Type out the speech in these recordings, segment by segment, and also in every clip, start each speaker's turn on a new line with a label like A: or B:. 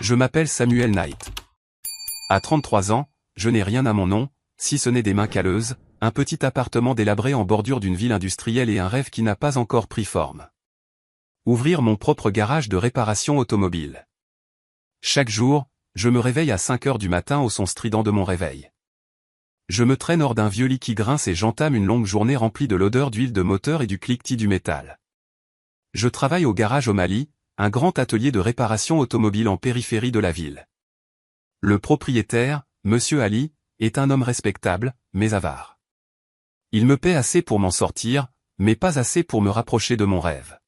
A: Je m'appelle Samuel Knight. À 33 ans, je n'ai rien à mon nom, si ce n'est des mains calleuses, un petit appartement délabré en bordure d'une ville industrielle et un rêve qui n'a pas encore pris forme. Ouvrir mon propre garage de réparation automobile. Chaque jour, je me réveille à 5 heures du matin au son strident de mon réveil. Je me traîne hors d'un vieux lit qui grince et j'entame une longue journée remplie de l'odeur d'huile de moteur et du cliquetis du métal. Je travaille au garage au Mali, un grand atelier de réparation automobile en périphérie de la ville. Le propriétaire, Monsieur Ali, est un homme respectable, mais avare. Il me paie assez pour m'en sortir, mais pas assez pour me rapprocher de mon rêve.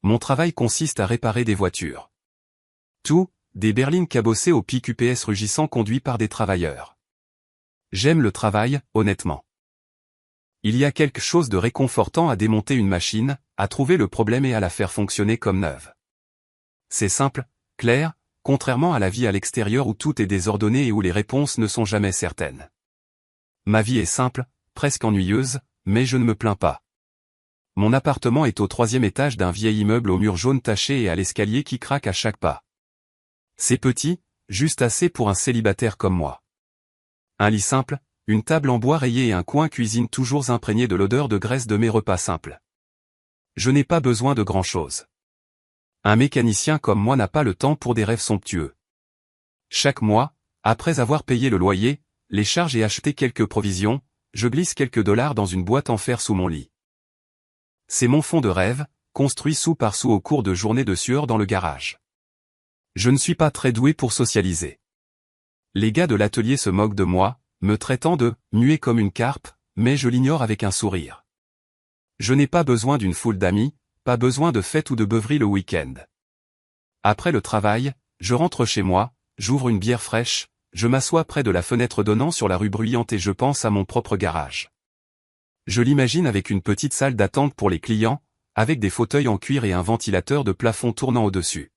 A: Mon travail consiste à réparer des voitures. Tout, des berlines cabossées au pic UPS rugissant conduits par des travailleurs. J'aime le travail, honnêtement. Il y a quelque chose de réconfortant à démonter une machine, à trouver le problème et à la faire fonctionner comme neuve. C'est simple, clair, contrairement à la vie à l'extérieur où tout est désordonné et où les réponses ne sont jamais certaines. Ma vie est simple, presque ennuyeuse, mais je ne me plains pas. Mon appartement est au 3e étage d'un vieil immeuble aux murs jaunes tachés et à l'escalier qui craque à chaque pas. C'est petit, juste assez pour un célibataire comme moi. Un lit simple, une table en bois rayée et un coin cuisine toujours imprégné de l'odeur de graisse de mes repas simples. Je n'ai pas besoin de grand-chose. Un mécanicien comme moi n'a pas le temps pour des rêves somptueux. Chaque mois, après avoir payé le loyer, les charges et acheté quelques provisions, je glisse quelques dollars dans une boîte en fer sous mon lit. C'est mon fond de rêve, construit sou par sou au cours de journées de sueur dans le garage. Je ne suis pas très doué pour socialiser. Les gars de l'atelier se moquent de moi, me traitant de « muet comme une carpe », mais je l'ignore avec un sourire. Je n'ai pas besoin d'une foule d'amis, pas besoin de fête ou de beuverie le week-end. Après le travail, je rentre chez moi, j'ouvre une bière fraîche, je m'assois près de la fenêtre donnant sur la rue bruyante et je pense à mon propre garage. Je l'imagine avec une petite salle d'attente pour les clients, avec des fauteuils en cuir et un ventilateur de plafond tournant au-dessus.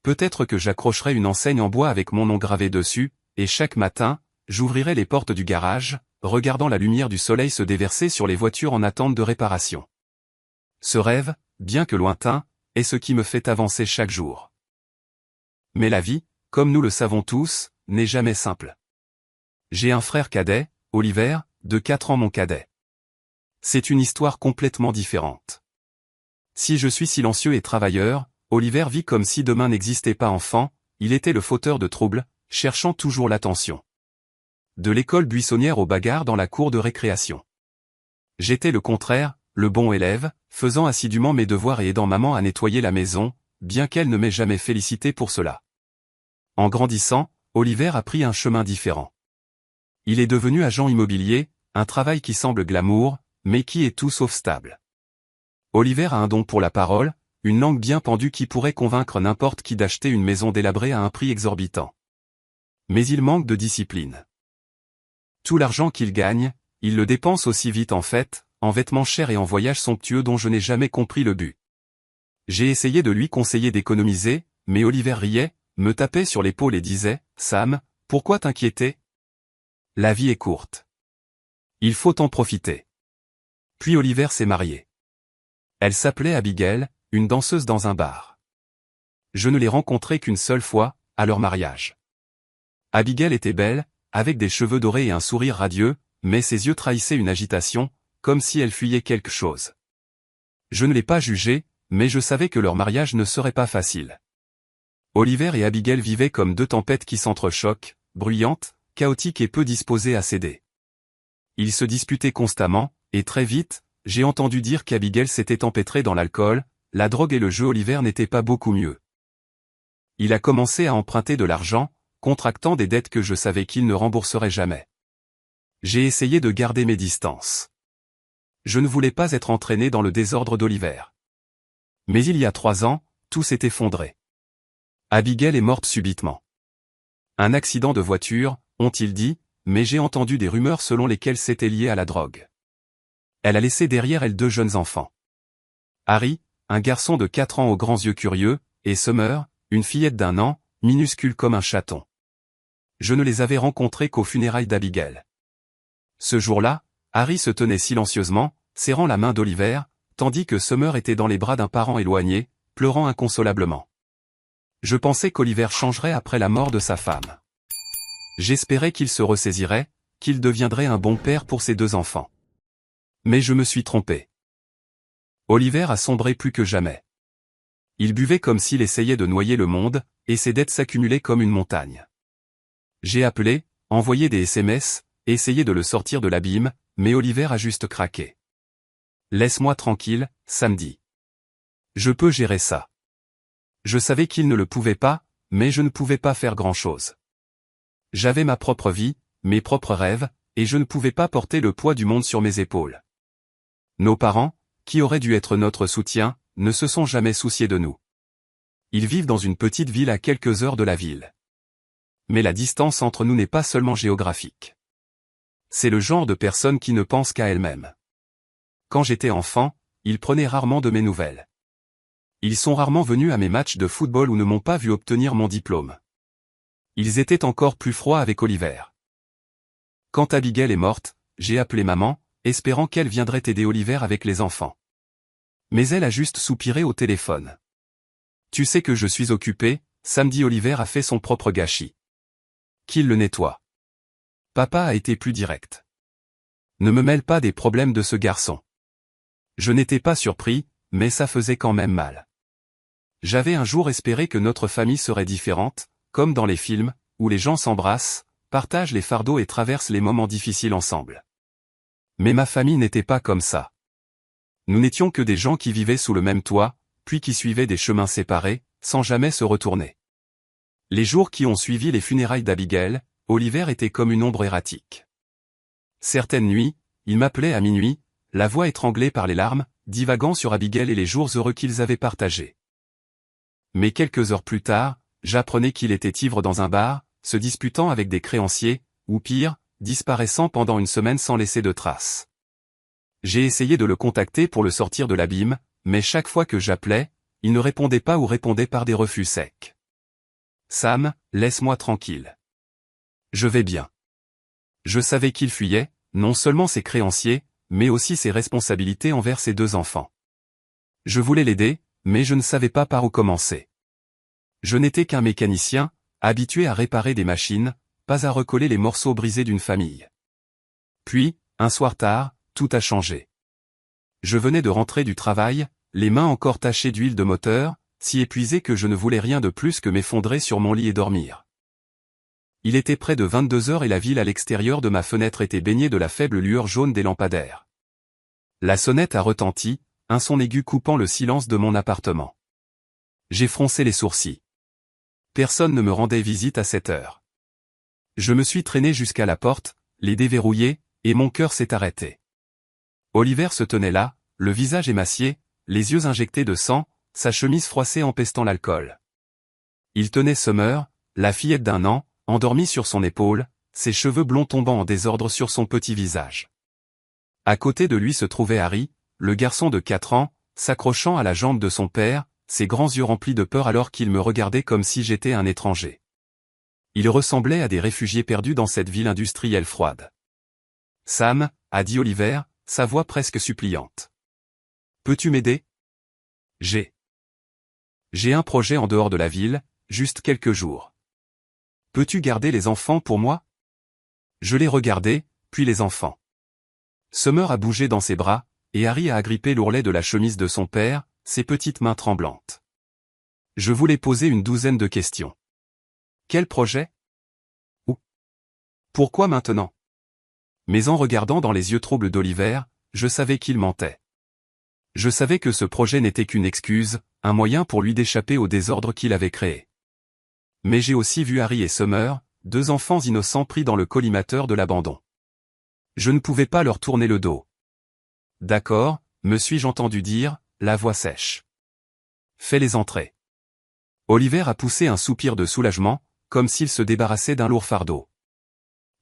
A: Peut-être que j'accrocherai une enseigne en bois avec mon nom gravé dessus, et chaque matin, j'ouvrirai les portes du garage, regardant la lumière du soleil se déverser sur les voitures en attente de réparation. Ce rêve, bien que lointain, est ce qui me fait avancer chaque jour. Mais la vie, comme nous le savons tous, n'est jamais simple. J'ai un frère cadet, Oliver, de 4 ans mon cadet. C'est une histoire complètement différente. Si je suis silencieux et travailleur, Oliver vit comme si demain n'existait pas enfant, il était le fauteur de troubles, cherchant toujours l'attention. De l'école buissonnière aux bagarres dans la cour de récréation. J'étais le contraire, le bon élève, faisant assidûment mes devoirs et aidant maman à nettoyer la maison, bien qu'elle ne m'ait jamais félicité pour cela. En grandissant, Oliver a pris un chemin différent. Il est devenu agent immobilier, un travail qui semble glamour, mais qui est tout sauf stable. Oliver a un don pour la parole, une langue bien pendue qui pourrait convaincre n'importe qui d'acheter une maison délabrée à un prix exorbitant. Mais il manque de discipline. Tout l'argent qu'il gagne, il le dépense aussi vite en fêtes, en vêtements chers et en voyages somptueux dont je n'ai jamais compris le but. J'ai essayé de lui conseiller d'économiser, mais Oliver riait, me tapait sur l'épaule et disait « Sam, pourquoi t'inquiéter ? La vie est courte. Il faut en profiter. » Puis Oliver s'est marié. Elle s'appelait Abigail, une danseuse dans un bar. Je ne l'ai rencontrée qu'une seule fois, à leur mariage. Abigail était belle, avec des cheveux dorés et un sourire radieux, mais ses yeux trahissaient une agitation, comme si elle fuyait quelque chose. Je ne l'ai pas jugée, mais je savais que leur mariage ne serait pas facile. Oliver et Abigail vivaient comme deux tempêtes qui s'entrechoquent, bruyantes, chaotiques et peu disposées à céder. Ils se disputaient constamment, et très vite, j'ai entendu dire qu'Abigail s'était empêtrée dans l'alcool, la drogue et le jeu. Oliver n'était pas beaucoup mieux. Il a commencé à emprunter de l'argent, contractant des dettes que je savais qu'il ne rembourserait jamais. J'ai essayé de garder mes distances. Je ne voulais pas être entraîné dans le désordre d'Oliver. Mais il y a 3 ans, tout s'est effondré. Abigail est morte subitement. Un accident de voiture, ont-ils dit, mais j'ai entendu des rumeurs selon lesquelles c'était lié à la drogue. Elle a laissé derrière elle 2 jeunes enfants. Harry, un garçon de 4 ans aux grands yeux curieux, et Summer, une fillette d'1 an, minuscule comme un chaton. Je ne les avais rencontrés qu'aux funérailles d'Abigail. Ce jour-là, Harry se tenait silencieusement, serrant la main d'Oliver, tandis que Summer était dans les bras d'un parent éloigné, pleurant inconsolablement. Je pensais qu'Oliver changerait après la mort de sa femme. J'espérais qu'il se ressaisirait, qu'il deviendrait un bon père pour ses 2 enfants. Mais je me suis trompé. Oliver a sombré plus que jamais. Il buvait comme s'il essayait de noyer le monde, et ses dettes s'accumulaient comme une montagne. J'ai appelé, envoyé des SMS, essayé de le sortir de l'abîme, mais Oliver a juste craqué. Laisse-moi tranquille, samedi. Je peux gérer ça. Je savais qu'il ne le pouvait pas, mais je ne pouvais pas faire grand-chose. J'avais ma propre vie, mes propres rêves, et je ne pouvais pas porter le poids du monde sur mes épaules. Nos parents, qui auraient dû être notre soutien, ne se sont jamais souciés de nous. Ils vivent dans une petite ville à quelques heures de la ville. Mais la distance entre nous n'est pas seulement géographique. C'est le genre de personnes qui ne pensent qu'à elles-mêmes. Quand j'étais enfant, ils prenaient rarement de mes nouvelles. Ils sont rarement venus à mes matchs de football ou ne m'ont pas vu obtenir mon diplôme. Ils étaient encore plus froids avec Oliver. Quand Abigail est morte, j'ai appelé maman, espérant qu'elle viendrait aider Oliver avec les enfants. Mais elle a juste soupiré au téléphone. Tu sais que je suis occupé, samedi Oliver a fait son propre gâchis. Qu'il le nettoie. Papa a été plus direct. Ne me mêle pas des problèmes de ce garçon. Je n'étais pas surpris, mais ça faisait quand même mal. J'avais un jour espéré que notre famille serait différente, comme dans les films, où les gens s'embrassent, partagent les fardeaux et traversent les moments difficiles ensemble. Mais ma famille n'était pas comme ça. Nous n'étions que des gens qui vivaient sous le même toit, puis qui suivaient des chemins séparés, sans jamais se retourner. Les jours qui ont suivi les funérailles d'Abigail, Oliver était comme une ombre erratique. Certaines nuits, il m'appelait à minuit, la voix étranglée par les larmes, divaguant sur Abigail et les jours heureux qu'ils avaient partagés. Mais quelques heures plus tard, j'apprenais qu'il était ivre dans un bar, se disputant avec des créanciers, ou pire, disparaissant pendant une semaine sans laisser de traces. J'ai essayé de le contacter pour le sortir de l'abîme, mais chaque fois que j'appelais, il ne répondait pas ou répondait par des refus secs. Sam, laisse-moi tranquille. Je vais bien. Je savais qu'il fuyait, non seulement ses créanciers, mais aussi ses responsabilités envers ses 2 enfants. Je voulais l'aider, mais je ne savais pas par où commencer. Je n'étais qu'un mécanicien, habitué à réparer des machines, pas à recoller les morceaux brisés d'une famille. Puis, un soir tard, tout a changé. Je venais de rentrer du travail, les mains encore tachées d'huile de moteur, si épuisé que je ne voulais rien de plus que m'effondrer sur mon lit et dormir. Il était près de 22 heures et la ville à l'extérieur de ma fenêtre était baignée de la faible lueur jaune des lampadaires. La sonnette a retenti, un son aigu coupant le silence de mon appartement. J'ai froncé les sourcils. Personne ne me rendait visite à cette heure. Je me suis traîné jusqu'à la porte, les déverrouillé, et mon cœur s'est arrêté. Oliver se tenait là, le visage émacié, les yeux injectés de sang, sa chemise froissée empestant l'alcool. Il tenait Summer, la fillette d'1 an, endormie sur son épaule, ses cheveux blonds tombant en désordre sur son petit visage. À côté de lui se trouvait Harry, le garçon de 4 ans, s'accrochant à la jambe de son père, ses grands yeux remplis de peur alors qu'il me regardait comme si j'étais un étranger. Il ressemblait à des réfugiés perdus dans cette ville industrielle froide. « Sam » a dit Oliver, sa voix presque suppliante. « Peux-tu m'aider ? J'ai un projet en dehors de la ville, juste quelques jours. Peux-tu garder les enfants pour moi ? » Je l'ai regardé, puis les enfants. Summer a bougé dans ses bras, et Harry a agrippé l'ourlet de la chemise de son père, ses petites mains tremblantes. Je voulais poser une douzaine de questions. Quel projet ? Où ? Pourquoi maintenant ? Mais en regardant dans les yeux troubles d'Oliver, je savais qu'il mentait. Je savais que ce projet n'était qu'une excuse, un moyen pour lui d'échapper au désordre qu'il avait créé. Mais j'ai aussi vu Harry et Summer, 2 enfants innocents pris dans le collimateur de l'abandon. Je ne pouvais pas leur tourner le dos. D'accord, me suis-je entendu dire, la voix sèche. Fais-les entrer. Oliver a poussé un soupir de soulagement, comme s'il se débarrassait d'un lourd fardeau.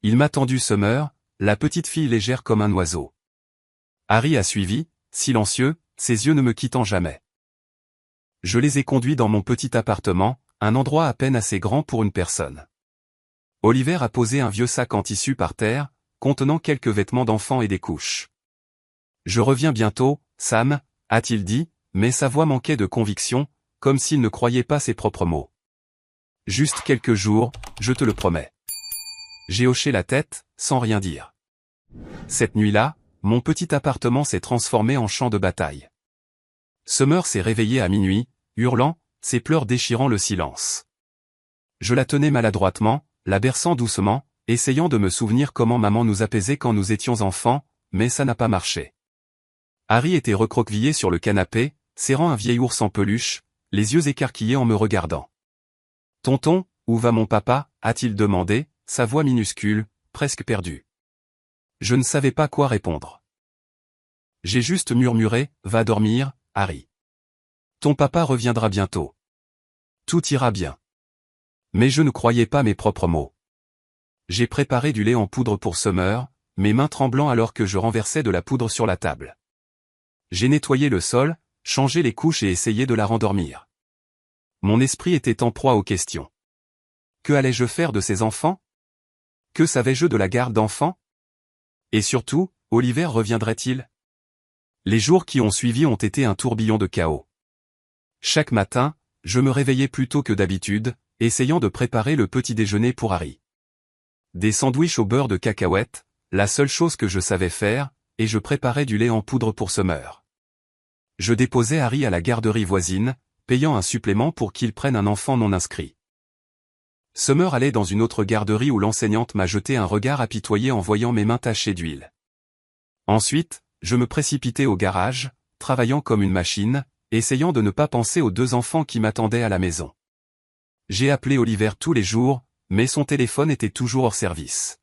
A: Il m'a tendu Summer, la petite fille légère comme un oiseau. Harry a suivi, silencieux, ses yeux ne me quittant jamais. Je les ai conduits dans mon petit appartement, un endroit à peine assez grand pour une personne. Oliver a posé un vieux sac en tissu par terre, contenant quelques vêtements d'enfants et des couches. Je reviens bientôt, Sam, a-t-il dit, mais sa voix manquait de conviction, comme s'il ne croyait pas ses propres mots. Juste quelques jours, je te le promets. J'ai hoché la tête, sans rien dire. Cette nuit-là, mon petit appartement s'est transformé en champ de bataille. Summer s'est réveillée à minuit, hurlant, ses pleurs déchirant le silence. Je la tenais maladroitement, la berçant doucement, essayant de me souvenir comment maman nous apaisait quand nous étions enfants, mais ça n'a pas marché. Harry était recroquevillé sur le canapé, serrant un vieil ours en peluche, les yeux écarquillés en me regardant. « Tonton, où va mon papa ?» a-t-il demandé, sa voix minuscule, presque perdue. Je ne savais pas quoi répondre. J'ai juste murmuré, « Va dormir, Harry. Ton papa reviendra bientôt. Tout ira bien. » Mais je ne croyais pas mes propres mots. J'ai préparé du lait en poudre pour Summer, mes mains tremblant alors que je renversais de la poudre sur la table. J'ai nettoyé le sol, changé les couches et essayé de la rendormir. Mon esprit était en proie aux questions. Que allais-je faire de ces enfants? Que savais-je de la garde d'enfants? Et surtout, Oliver reviendrait-il? Les jours qui ont suivi ont été un tourbillon de chaos. Chaque matin, je me réveillais plus tôt que d'habitude, essayant de préparer le petit déjeuner pour Harry. Des sandwichs au beurre de cacahuètes, la seule chose que je savais faire, et je préparais du lait en poudre pour Summer. Je déposais Harry à la garderie voisine, payant un supplément pour qu'il prenne un enfant non inscrit. Summer allait dans une autre garderie où l'enseignante m'a jeté un regard apitoyé en voyant mes mains tachées d'huile. Ensuite, je me précipitais au garage, travaillant comme une machine, essayant de ne pas penser aux 2 enfants qui m'attendaient à la maison. J'ai appelé Oliver tous les jours, mais son téléphone était toujours hors service.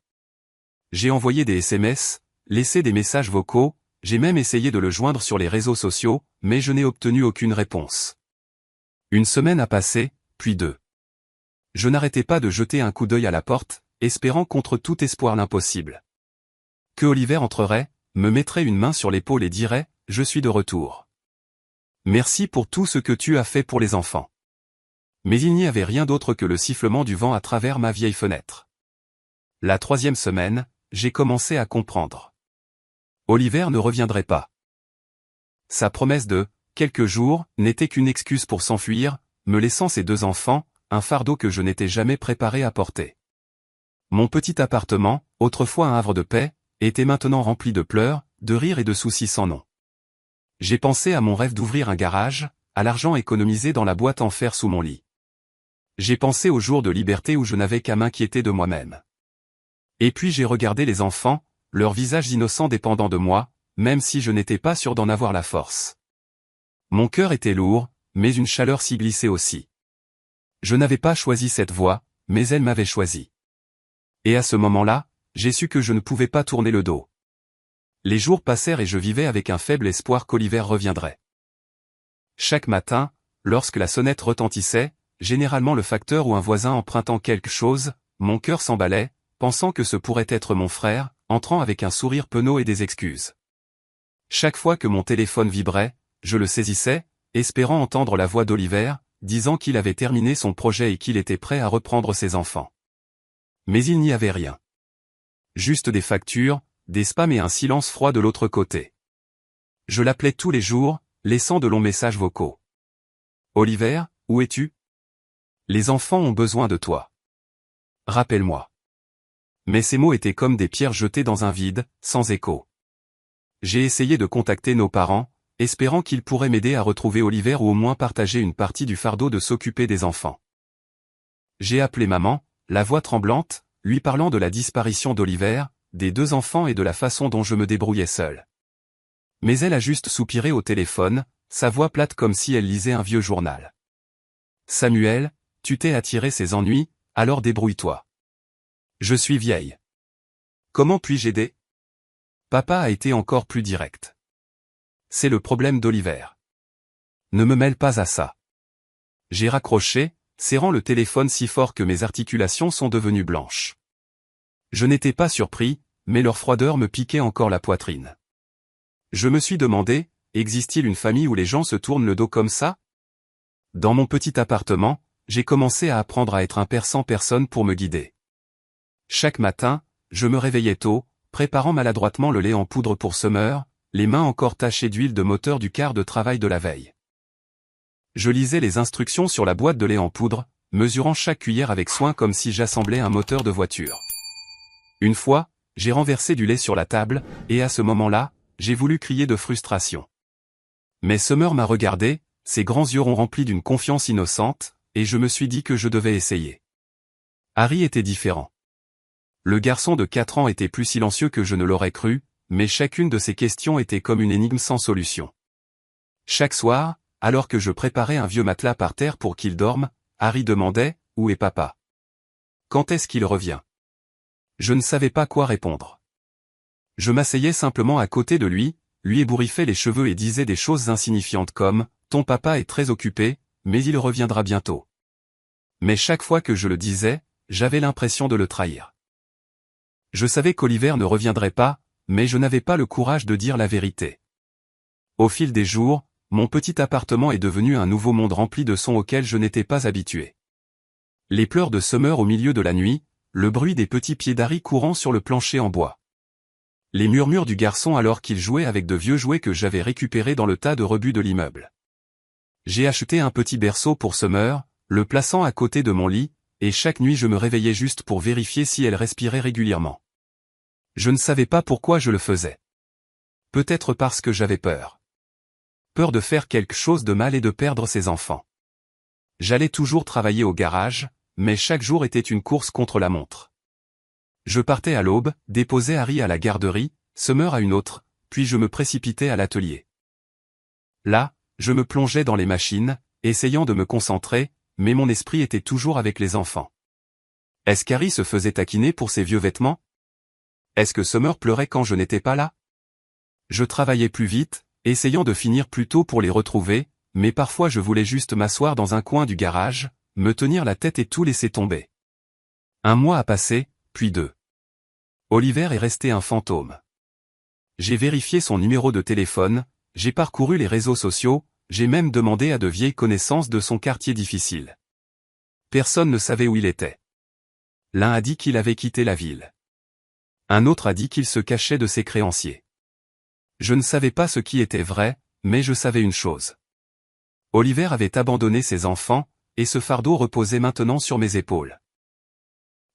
A: J'ai envoyé des SMS, laissé des messages vocaux, j'ai même essayé de le joindre sur les réseaux sociaux, mais je n'ai obtenu aucune réponse. Une semaine a passé, puis 2. Je n'arrêtais pas de jeter un coup d'œil à la porte, espérant contre tout espoir l'impossible. Que Oliver entrerait, me mettrait une main sur l'épaule et dirait « Je suis de retour. Merci pour tout ce que tu as fait pour les enfants. » Mais il n'y avait rien d'autre que le sifflement du vent à travers ma vieille fenêtre. La 3e semaine, j'ai commencé à comprendre. Oliver ne reviendrait pas. Sa promesse de « quelques jours » n'était qu'une excuse pour s'enfuir, me laissant ses 2 enfants, un fardeau que je n'étais jamais préparé à porter. Mon petit appartement, autrefois un havre de paix, était maintenant rempli de pleurs, de rires et de soucis sans nom. J'ai pensé à mon rêve d'ouvrir un garage, à l'argent économisé dans la boîte en fer sous mon lit. J'ai pensé aux jours de liberté où je n'avais qu'à m'inquiéter de moi-même. Et puis j'ai regardé les enfants, leurs visages innocents dépendant de moi, même si je n'étais pas sûr d'en avoir la force. Mon cœur était lourd, mais une chaleur s'y glissait aussi. Je n'avais pas choisi cette voie, mais elle m'avait choisi. Et à ce moment-là, j'ai su que je ne pouvais pas tourner le dos. Les jours passèrent et je vivais avec un faible espoir qu'Oliver reviendrait. Chaque matin, lorsque la sonnette retentissait, généralement le facteur ou un voisin empruntant quelque chose, mon cœur s'emballait, pensant que ce pourrait être mon frère, entrant avec un sourire penaud et des excuses. Chaque fois que mon téléphone vibrait, je le saisissais, espérant entendre la voix d'Oliver, disant qu'il avait terminé son projet et qu'il était prêt à reprendre ses enfants. Mais il n'y avait rien. Juste des factures, des spams et un silence froid de l'autre côté. Je l'appelais tous les jours, laissant de longs messages vocaux. « Oliver, où es-tu? Les enfants ont besoin de toi. Rappelle-moi. » Mais ces mots étaient comme des pierres jetées dans un vide, sans écho. J'ai essayé de contacter nos parents, espérant qu'ils pourraient m'aider à retrouver Oliver ou au moins partager une partie du fardeau de s'occuper des enfants. J'ai appelé maman, la voix tremblante, lui parlant de la disparition d'Oliver, des 2 enfants et de la façon dont je me débrouillais seul. Mais elle a juste soupiré au téléphone, sa voix plate comme si elle lisait un vieux journal. « Samuel, tu t'es attiré ces ennuis, alors débrouille-toi. Je suis vieille. Comment puis-je aider? » Papa a été encore plus direct. « C'est le problème d'Oliver. Ne me mêle pas à ça. » J'ai raccroché, serrant le téléphone si fort que mes articulations sont devenues blanches. Je n'étais pas surpris, mais leur froideur me piquait encore la poitrine. Je me suis demandé, existe-t-il une famille où les gens se tournent le dos comme ça? Dans mon petit appartement, j'ai commencé à apprendre à être un père sans personne pour me guider. Chaque matin, je me réveillais tôt, préparant maladroitement le lait en poudre pour Summer, les mains encore tachées d'huile de moteur du quart de travail de la veille. Je lisais les instructions sur la boîte de lait en poudre, mesurant chaque cuillère avec soin comme si j'assemblais un moteur de voiture. Une fois, j'ai renversé du lait sur la table, et à ce moment-là, j'ai voulu crier de frustration. Mais Summer m'a regardé, ses grands yeux ronds remplis d'une confiance innocente, et je me suis dit que je devais essayer. Harry était différent. Le garçon de 4 ans était plus silencieux que je ne l'aurais cru, mais chacune de ses questions était comme une énigme sans solution. Chaque soir, alors que je préparais un vieux matelas par terre pour qu'il dorme, Harry demandait « Où est papa ? Quand est-ce qu'il revient ?» Je ne savais pas quoi répondre. Je m'asseyais simplement à côté de lui ébouriffais les cheveux et disais des choses insignifiantes comme « Ton papa est très occupé, mais il reviendra bientôt. » Mais chaque fois que je le disais, j'avais l'impression de le trahir. Je savais qu'Oliver ne reviendrait pas, mais je n'avais pas le courage de dire la vérité. Au fil des jours, mon petit appartement est devenu un nouveau monde rempli de sons auxquels je n'étais pas habitué. Les pleurs de Summer au milieu de la nuit, le bruit des petits pieds d'Harry courant sur le plancher en bois. Les murmures du garçon alors qu'il jouait avec de vieux jouets que j'avais récupérés dans le tas de rebuts de l'immeuble. J'ai acheté un petit berceau pour Summer, le plaçant à côté de mon lit, et chaque nuit je me réveillais juste pour vérifier si elle respirait régulièrement. Je ne savais pas pourquoi je le faisais. Peut-être parce que j'avais peur. Peur de faire quelque chose de mal et de perdre ses enfants. J'allais toujours travailler au garage, mais chaque jour était une course contre la montre. Je partais à l'aube, déposais Harry à la garderie, Summer à une autre, puis je me précipitais à l'atelier. Là, je me plongeais dans les machines, essayant de me concentrer, mais mon esprit était toujours avec les enfants. Est-ce qu'Harry se faisait taquiner pour ses vieux vêtements? Est-ce que Summer pleurait quand je n'étais pas là? Je travaillais plus vite, essayant de finir plus tôt pour les retrouver, mais parfois je voulais juste m'asseoir dans un coin du garage, me tenir la tête et tout laisser tomber. Un mois a passé, puis 2. Oliver est resté un fantôme. J'ai vérifié son numéro de téléphone, j'ai parcouru les réseaux sociaux, j'ai même demandé à de vieilles connaissances de son quartier difficile. Personne ne savait où il était. L'un a dit qu'il avait quitté la ville. Un autre a dit qu'il se cachait de ses créanciers. Je ne savais pas ce qui était vrai, mais je savais une chose. Oliver avait abandonné ses enfants, et ce fardeau reposait maintenant sur mes épaules.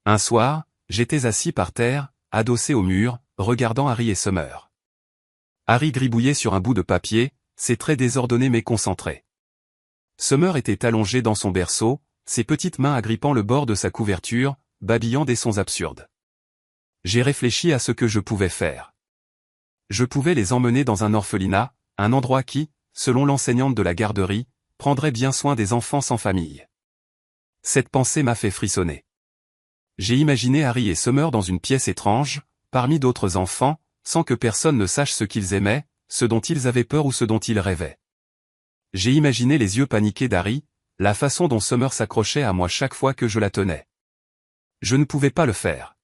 A: Un soir, j'étais assis par terre, adossé au mur, regardant Harry et Summer. Harry gribouillait sur un bout de papier, ses traits désordonnés mais concentrés. Summer était allongé dans son berceau, ses petites mains agrippant le bord de sa couverture, babillant des sons absurdes. J'ai réfléchi à ce que je pouvais faire. Je pouvais les emmener dans un orphelinat, un endroit qui, selon l'enseignante de la garderie, prendrait bien soin des enfants sans famille. Cette pensée m'a fait frissonner. J'ai imaginé Harry et Summer dans une pièce étrange, parmi d'autres enfants, sans que personne ne sache ce qu'ils aimaient, ce dont ils avaient peur ou ce dont ils rêvaient. J'ai imaginé les yeux paniqués d'Harry, la façon dont Summer s'accrochait à moi chaque fois que je la tenais. Je ne pouvais pas le faire.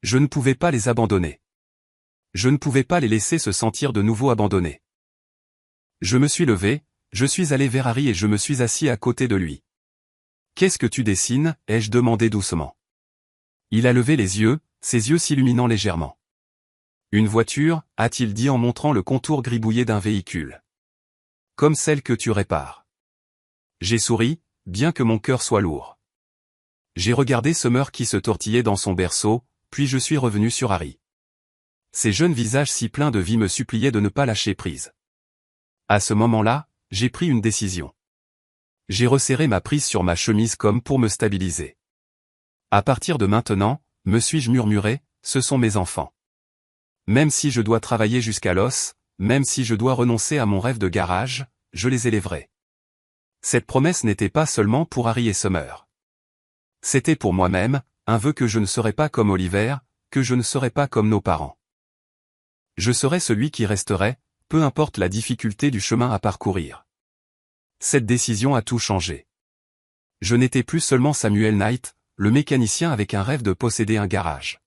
A: Je ne pouvais pas les abandonner. Je ne pouvais pas les laisser se sentir de nouveau abandonnés. Je me suis levé, je suis allé vers Harry et je me suis assis à côté de lui. « Qu'est-ce que tu dessines ?» ai-je demandé doucement. Il a levé les yeux, ses yeux s'illuminant légèrement. « Une voiture » a-t-il dit en montrant le contour gribouillé d'un véhicule. « Comme celle que tu répares. » J'ai souri, bien que mon cœur soit lourd. J'ai regardé Summer qui se tortillait dans son berceau, puis je suis revenu sur Harry. Ses jeunes visages si pleins de vie me suppliaient de ne pas lâcher prise. À ce moment-là, j'ai pris une décision. J'ai resserré ma prise sur ma chemise comme pour me stabiliser. À partir de maintenant, me suis-je murmuré, ce sont mes enfants. Même si je dois travailler jusqu'à l'os, même si je dois renoncer à mon rêve de garage, je les élèverai. Cette promesse n'était pas seulement pour Harry et Summer. C'était pour moi-même, un vœu que je ne serais pas comme Oliver, que je ne serais pas comme nos parents. Je serais celui qui resterait, peu importe la difficulté du chemin à parcourir. Cette décision a tout changé. Je n'étais plus seulement Samuel Knight, le mécanicien avec un rêve de posséder un garage.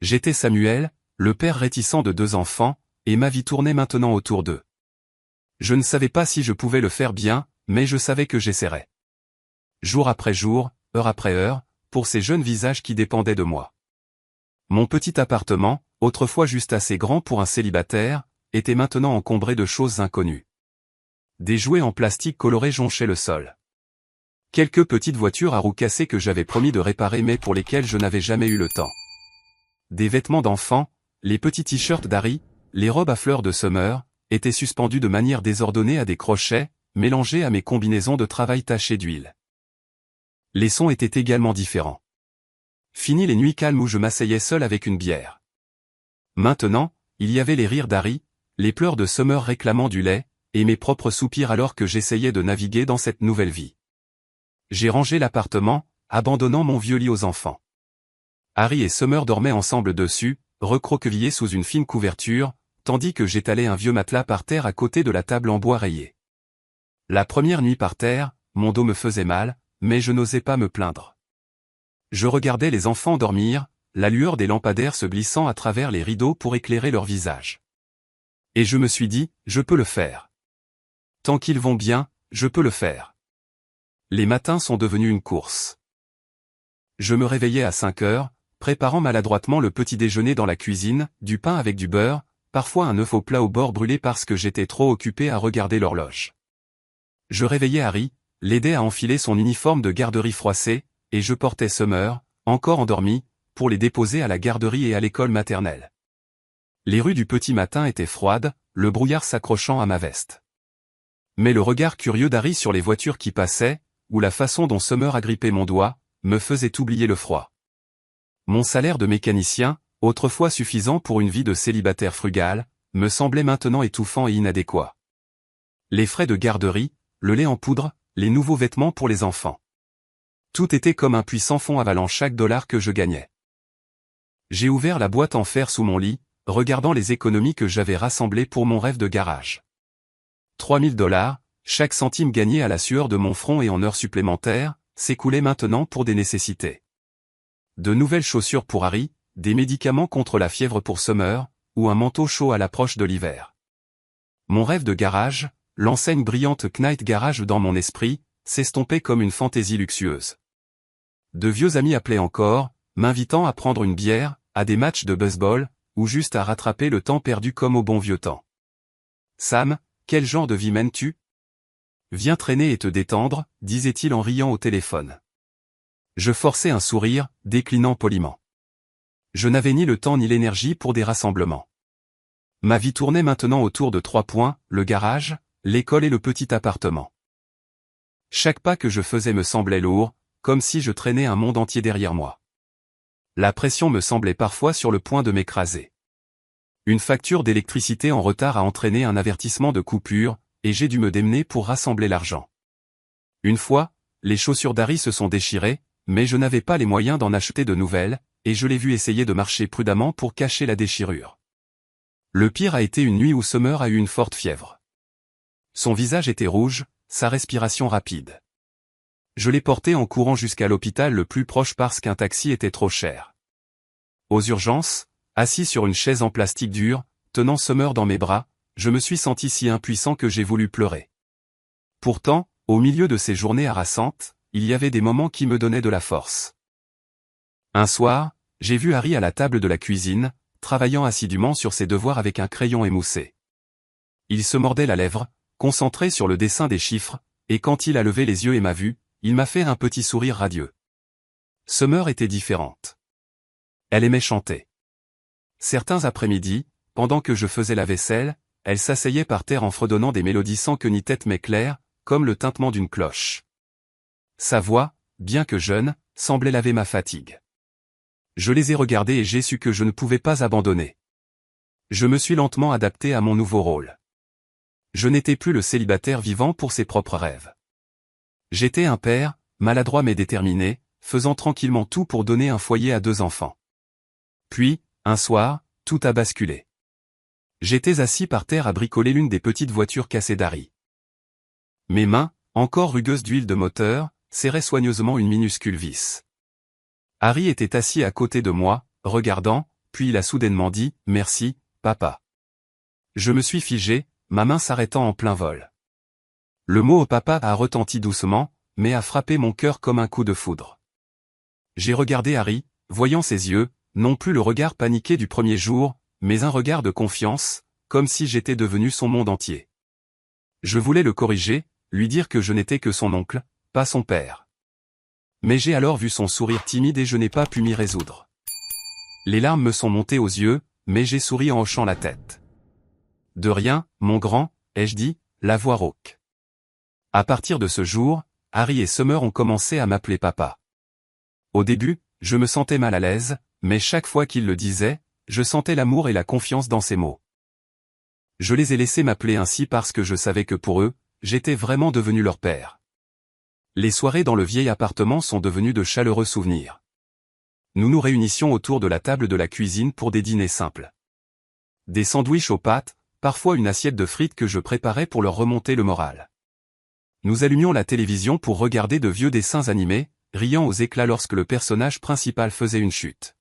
A: J'étais Samuel, le père réticent de 2 enfants, et ma vie tournait maintenant autour d'eux. Je ne savais pas si je pouvais le faire bien, mais je savais que j'essaierais. Jour après jour, heure après heure, pour ces jeunes visages qui dépendaient de moi. Mon petit appartement, autrefois juste assez grand pour un célibataire, était maintenant encombré de choses inconnues. Des jouets en plastique coloré jonchaient le sol. Quelques petites voitures à roues cassées que j'avais promis de réparer mais pour lesquelles je n'avais jamais eu le temps. Des vêtements d'enfants, les petits t-shirts d'Harry, les robes à fleurs de Summer, étaient suspendus de manière désordonnée à des crochets, mélangés à mes combinaisons de travail tachées d'huile. Les sons étaient également différents. Fini les nuits calmes où je m'asseyais seul avec une bière. Maintenant, il y avait les rires d'Harry, les pleurs de Summer réclamant du lait, et mes propres soupirs alors que j'essayais de naviguer dans cette nouvelle vie. J'ai rangé l'appartement, abandonnant mon vieux lit aux enfants. Harry et Summer dormaient ensemble dessus, recroquevillés sous une fine couverture, tandis que j'étalais un vieux matelas par terre à côté de la table en bois rayé. La première nuit par terre, mon dos me faisait mal, mais je n'osais pas me plaindre. Je regardais les enfants dormir, la lueur des lampadaires se glissant à travers les rideaux pour éclairer leurs visages. Et je me suis dit, je peux le faire. Tant qu'ils vont bien, je peux le faire. Les matins sont devenus une course. Je me réveillais à 5 heures, préparant maladroitement le petit déjeuner dans la cuisine, du pain avec du beurre, parfois un œuf au plat au beurre brûlé parce que j'étais trop occupé à regarder l'horloge. Je réveillais Harry, l'aidais à enfiler son uniforme de garderie froissé, et je portais Summer, encore endormi, pour les déposer à la garderie et à l'école maternelle. Les rues du petit matin étaient froides, le brouillard s'accrochant à ma veste. Mais le regard curieux d'Harry sur les voitures qui passaient, ou la façon dont Summer agrippait mon doigt, me faisait oublier le froid. Mon salaire de mécanicien, autrefois suffisant pour une vie de célibataire frugal, me semblait maintenant étouffant et inadéquat. Les frais de garderie, le lait en poudre, les nouveaux vêtements pour les enfants. Tout était comme un puissant fond avalant chaque dollar que je gagnais. J'ai ouvert la boîte en fer sous mon lit, regardant les économies que j'avais rassemblées pour mon rêve de garage. 3000 $, chaque centime gagné à la sueur de mon front et en heures supplémentaires, s'écoulait maintenant pour des nécessités. De nouvelles chaussures pour Harry, des médicaments contre la fièvre pour Summer, ou un manteau chaud à l'approche de l'hiver. Mon rêve de garage, l'enseigne brillante Knight Garage dans mon esprit, s'estompait comme une fantaisie luxueuse. De vieux amis appelaient encore, m'invitant à prendre une bière, à des matchs de baseball, ou juste à rattraper le temps perdu comme au bon vieux temps. Sam, quel genre de vie mènes-tu? Viens traîner et te détendre, disait-il en riant au téléphone. Je forçais un sourire, déclinant poliment. Je n'avais ni le temps ni l'énergie pour des rassemblements. Ma vie tournait maintenant autour de 3 points, le garage, l'école et le petit appartement. Chaque pas que je faisais me semblait lourd, comme si je traînais un monde entier derrière moi. La pression me semblait parfois sur le point de m'écraser. Une facture d'électricité en retard a entraîné un avertissement de coupure, et j'ai dû me démener pour rassembler l'argent. Une fois, les chaussures d'Harry se sont déchirées, mais je n'avais pas les moyens d'en acheter de nouvelles, et je l'ai vu essayer de marcher prudemment pour cacher la déchirure. Le pire a été une nuit où Summer a eu une forte fièvre. Son visage était rouge, sa respiration rapide. Je l'ai porté en courant jusqu'à l'hôpital le plus proche parce qu'un taxi était trop cher. Aux urgences, assis sur une chaise en plastique dur, tenant Summer dans mes bras, je me suis senti si impuissant que j'ai voulu pleurer. Pourtant, au milieu de ces journées harassantes, il y avait des moments qui me donnaient de la force. Un soir, j'ai vu Harry à la table de la cuisine, travaillant assidûment sur ses devoirs avec un crayon émoussé. Il se mordait la lèvre, concentré sur le dessin des chiffres, et quand il a levé les yeux et m'a vu, il m'a fait un petit sourire radieux. Summer était différente. Elle aimait chanter. Certains après-midi, pendant que je faisais la vaisselle, elle s'asseyait par terre en fredonnant des mélodies sans queue ni tête mais claires, comme le tintement d'une cloche. Sa voix, bien que jeune, semblait laver ma fatigue. Je les ai regardés et j'ai su que je ne pouvais pas abandonner. Je me suis lentement adapté à mon nouveau rôle. Je n'étais plus le célibataire vivant pour ses propres rêves. J'étais un père, maladroit mais déterminé, faisant tranquillement tout pour donner un foyer à 2 enfants. Puis, un soir, tout a basculé. J'étais assis par terre à bricoler l'une des petites voitures cassées d'Harry. Mes mains, encore rugueuses d'huile de moteur, serraient soigneusement une minuscule vis. Harry était assis à côté de moi, regardant, puis il a soudainement dit « Merci, papa ». Je me suis figé, ma main s'arrêtant en plein vol. Le mot « papa » a retenti doucement, mais a frappé mon cœur comme un coup de foudre. J'ai regardé Harry, voyant ses yeux, non plus le regard paniqué du premier jour, mais un regard de confiance, comme si j'étais devenu son monde entier. Je voulais le corriger, lui dire que je n'étais que son oncle, pas son père. Mais j'ai alors vu son sourire timide et je n'ai pas pu m'y résoudre. Les larmes me sont montées aux yeux, mais j'ai souri en hochant la tête. De rien, mon grand, ai-je dit, la voix rauque. À partir de ce jour, Harry et Summer ont commencé à m'appeler papa. Au début, je me sentais mal à l'aise, mais chaque fois qu'ils le disaient, je sentais l'amour et la confiance dans ces mots. Je les ai laissés m'appeler ainsi parce que je savais que pour eux, j'étais vraiment devenu leur père. Les soirées dans le vieil appartement sont devenues de chaleureux souvenirs. Nous nous réunissions autour de la table de la cuisine pour des dîners simples. Des sandwichs aux pâtes, parfois une assiette de frites que je préparais pour leur remonter le moral. Nous allumions la télévision pour regarder de vieux dessins animés, riant aux éclats lorsque le personnage principal faisait une chute.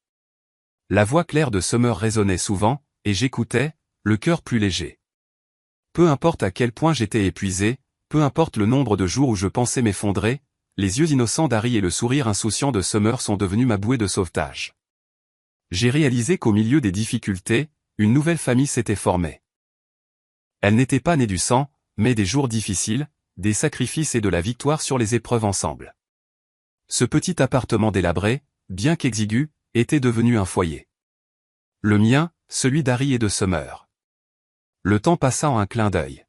A: La voix claire de Summer résonnait souvent, et j'écoutais, le cœur plus léger. Peu importe à quel point j'étais épuisé, peu importe le nombre de jours où je pensais m'effondrer, les yeux innocents d'Harry et le sourire insouciant de Summer sont devenus ma bouée de sauvetage. J'ai réalisé qu'au milieu des difficultés, une nouvelle famille s'était formée. Elle n'était pas née du sang, mais des jours difficiles, des sacrifices et de la victoire sur les épreuves ensemble. Ce petit appartement délabré, bien qu'exigu, était devenu un foyer. Le mien, celui d'Harry et de Summer. Le temps passa en un clin d'œil.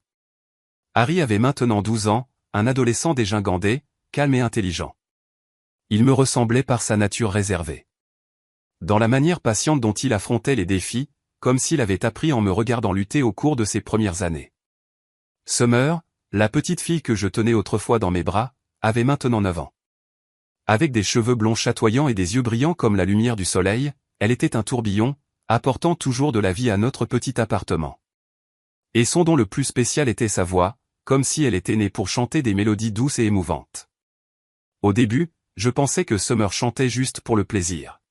A: Harry avait maintenant 12 ans, un adolescent dégingandé, calme et intelligent. Il me ressemblait par sa nature réservée. Dans la manière patiente dont il affrontait les défis, comme s'il avait appris en me regardant lutter au cours de ses premières années. Summer, la petite fille que je tenais autrefois dans mes bras, avait maintenant 9 ans. Avec des cheveux blonds chatoyants et des yeux brillants comme la lumière du soleil, elle était un tourbillon, apportant toujours de la vie à notre petit appartement. Et son don le plus spécial était sa voix, comme si elle était née pour chanter des mélodies douces et émouvantes. Au début, je pensais que Summer chantait juste pour le plaisir.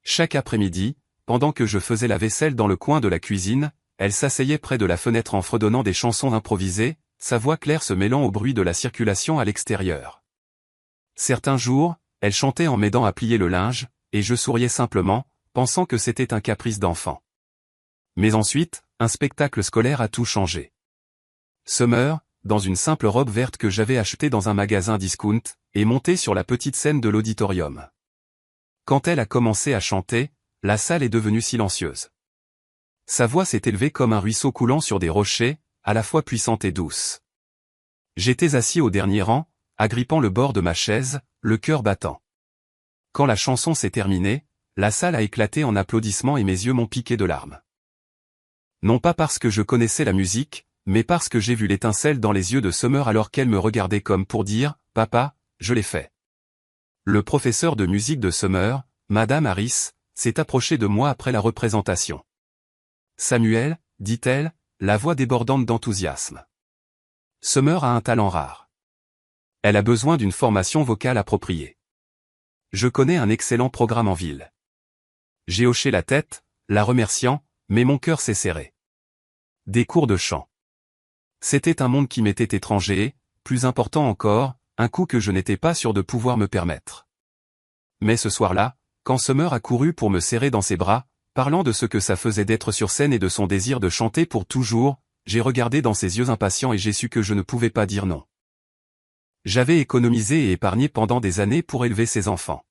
A: Chaque après-midi, pendant que je faisais la vaisselle dans le coin de la cuisine, elle s'asseyait près de la fenêtre en fredonnant des chansons improvisées, sa voix claire se mêlant au bruit de la circulation à l'extérieur. Certains jours, elle chantait en m'aidant à plier le linge, et je souriais simplement, pensant que c'était un caprice d'enfant. Mais ensuite, un spectacle scolaire a tout changé. Summer, dans une simple robe verte que j'avais achetée dans un magasin discount, est montée sur la petite scène de l'auditorium. Quand elle a commencé à chanter, la salle est devenue silencieuse. Sa voix s'est élevée comme un ruisseau coulant sur des rochers, à la fois puissante et douce. J'étais assis au dernier rang, agrippant le bord de ma chaise, le cœur battant. Quand la chanson s'est terminée, la salle a éclaté en applaudissements et mes yeux m'ont piqué de larmes. Non pas parce que je connaissais la musique, mais parce que j'ai vu l'étincelle dans les yeux de Summer alors qu'elle me regardait comme pour dire « Papa, je l'ai fait ». Le professeur de musique de Summer, Madame Harris, s'est approché de moi après la représentation. « Samuel, dit-elle, la voix débordante d'enthousiasme. Summer a un talent rare. Elle a besoin d'une formation vocale appropriée. Je connais un excellent programme en ville. » J'ai hoché la tête, la remerciant, mais mon cœur s'est serré. Des cours de chant. C'était un monde qui m'était étranger et, plus important encore, un coup que je n'étais pas sûr de pouvoir me permettre. Mais ce soir-là, quand Summer a couru pour me serrer dans ses bras, parlant de ce que ça faisait d'être sur scène et de son désir de chanter pour toujours, j'ai regardé dans ses yeux impatients et j'ai su que je ne pouvais pas dire non. J'avais économisé et épargné pendant des années pour élever ses enfants.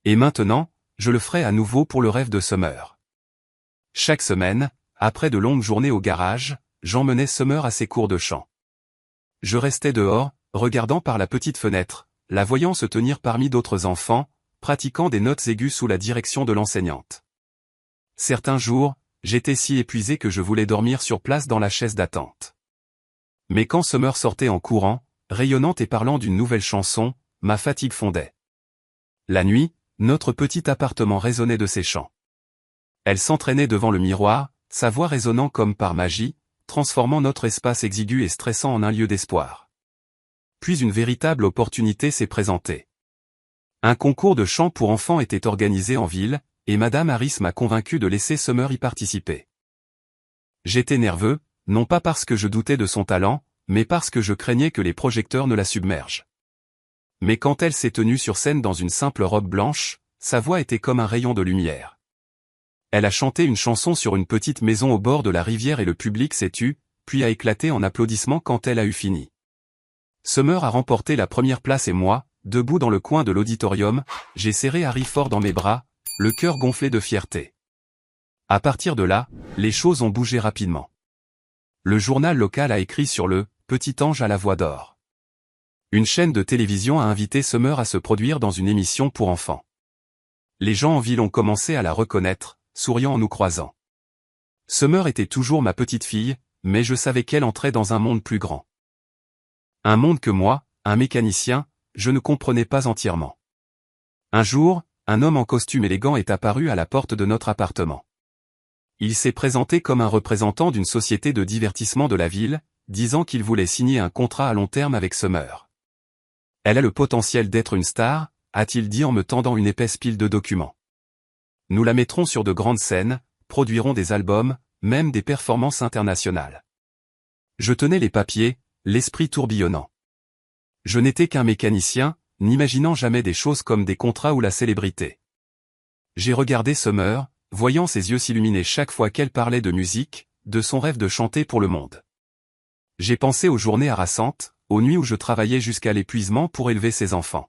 A: Et maintenant, je le ferai à nouveau pour le rêve de Summer. Chaque semaine, après de longues journées au garage, j'emmenais Summer à ses cours de chant. Je restais dehors, regardant par la petite fenêtre, la voyant se tenir parmi d'autres enfants, pratiquant des notes aiguës sous la direction de l'enseignante. Certains jours, j'étais si épuisé que je voulais dormir sur place dans la chaise d'attente. Mais quand Summer sortait en courant, rayonnante et parlant d'une nouvelle chanson, ma fatigue fondait. La nuit, notre petit appartement résonnait de ses chants. Elle s'entraînait devant le miroir, sa voix résonnant comme par magie, transformant notre espace exigu et stressant en un lieu d'espoir. Puis une véritable opportunité s'est présentée. Un concours de chant pour enfants était organisé en ville, et Madame Harris m'a convaincu de laisser Summer y participer. J'étais nerveux, non pas parce que je doutais de son talent, mais parce que je craignais que les projecteurs ne la submergent. Mais quand elle s'est tenue sur scène dans une simple robe blanche, sa voix était comme un rayon de lumière. Elle a chanté une chanson sur une petite maison au bord de la rivière et le public s'est tu, puis a éclaté en applaudissements quand elle a eu fini. Summer a remporté la première place et moi, debout dans le coin de l'auditorium, j'ai serré Harry fort dans mes bras, le cœur gonflé de fierté. À partir de là, les choses ont bougé rapidement. Le journal local a écrit sur le « Petit ange à la voix d'or ». Une chaîne de télévision a invité Summer à se produire dans une émission pour enfants. Les gens en ville ont commencé à la reconnaître, souriant en nous croisant. Summer était toujours ma petite fille, mais je savais qu'elle entrait dans un monde plus grand. Un monde que moi, un mécanicien, je ne comprenais pas entièrement. Un jour, un homme en costume élégant est apparu à la porte de notre appartement. Il s'est présenté comme un représentant d'une société de divertissement de la ville, disant qu'il voulait signer un contrat à long terme avec Summer. Elle a le potentiel d'être une star, a-t-il dit en me tendant une épaisse pile de documents. Nous la mettrons sur de grandes scènes, produirons des albums, même des performances internationales. Je tenais les papiers, l'esprit tourbillonnant. Je n'étais qu'un mécanicien, n'imaginant jamais des choses comme des contrats ou la célébrité. J'ai regardé Summer, voyant ses yeux s'illuminer chaque fois qu'elle parlait de musique, de son rêve de chanter pour le monde. J'ai pensé aux journées harassantes, aux nuits où je travaillais jusqu'à l'épuisement pour élever ses enfants.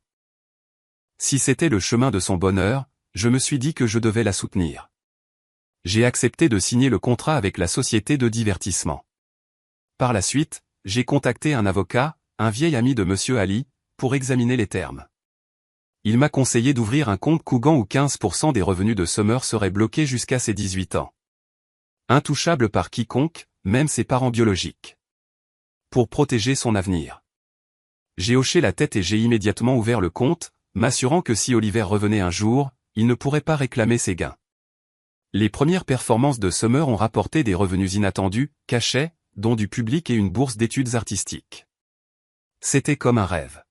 A: Si c'était le chemin de son bonheur, je me suis dit que je devais la soutenir. J'ai accepté de signer le contrat avec la société de divertissement. Par la suite, j'ai contacté un avocat, un vieil ami de Monsieur Ali, pour examiner les termes. Il m'a conseillé d'ouvrir un compte Cougan où 15% des revenus de Summer seraient bloqués jusqu'à ses 18 ans. Intouchable par quiconque, même ses parents biologiques. Pour protéger son avenir. J'ai hoché la tête et j'ai immédiatement ouvert le compte, m'assurant que si Oliver revenait un jour, il ne pourrait pas réclamer ses gains. Les premières performances de Summer ont rapporté des revenus inattendus, cachets, dont du public et une bourse d'études artistiques. C'était comme un rêve.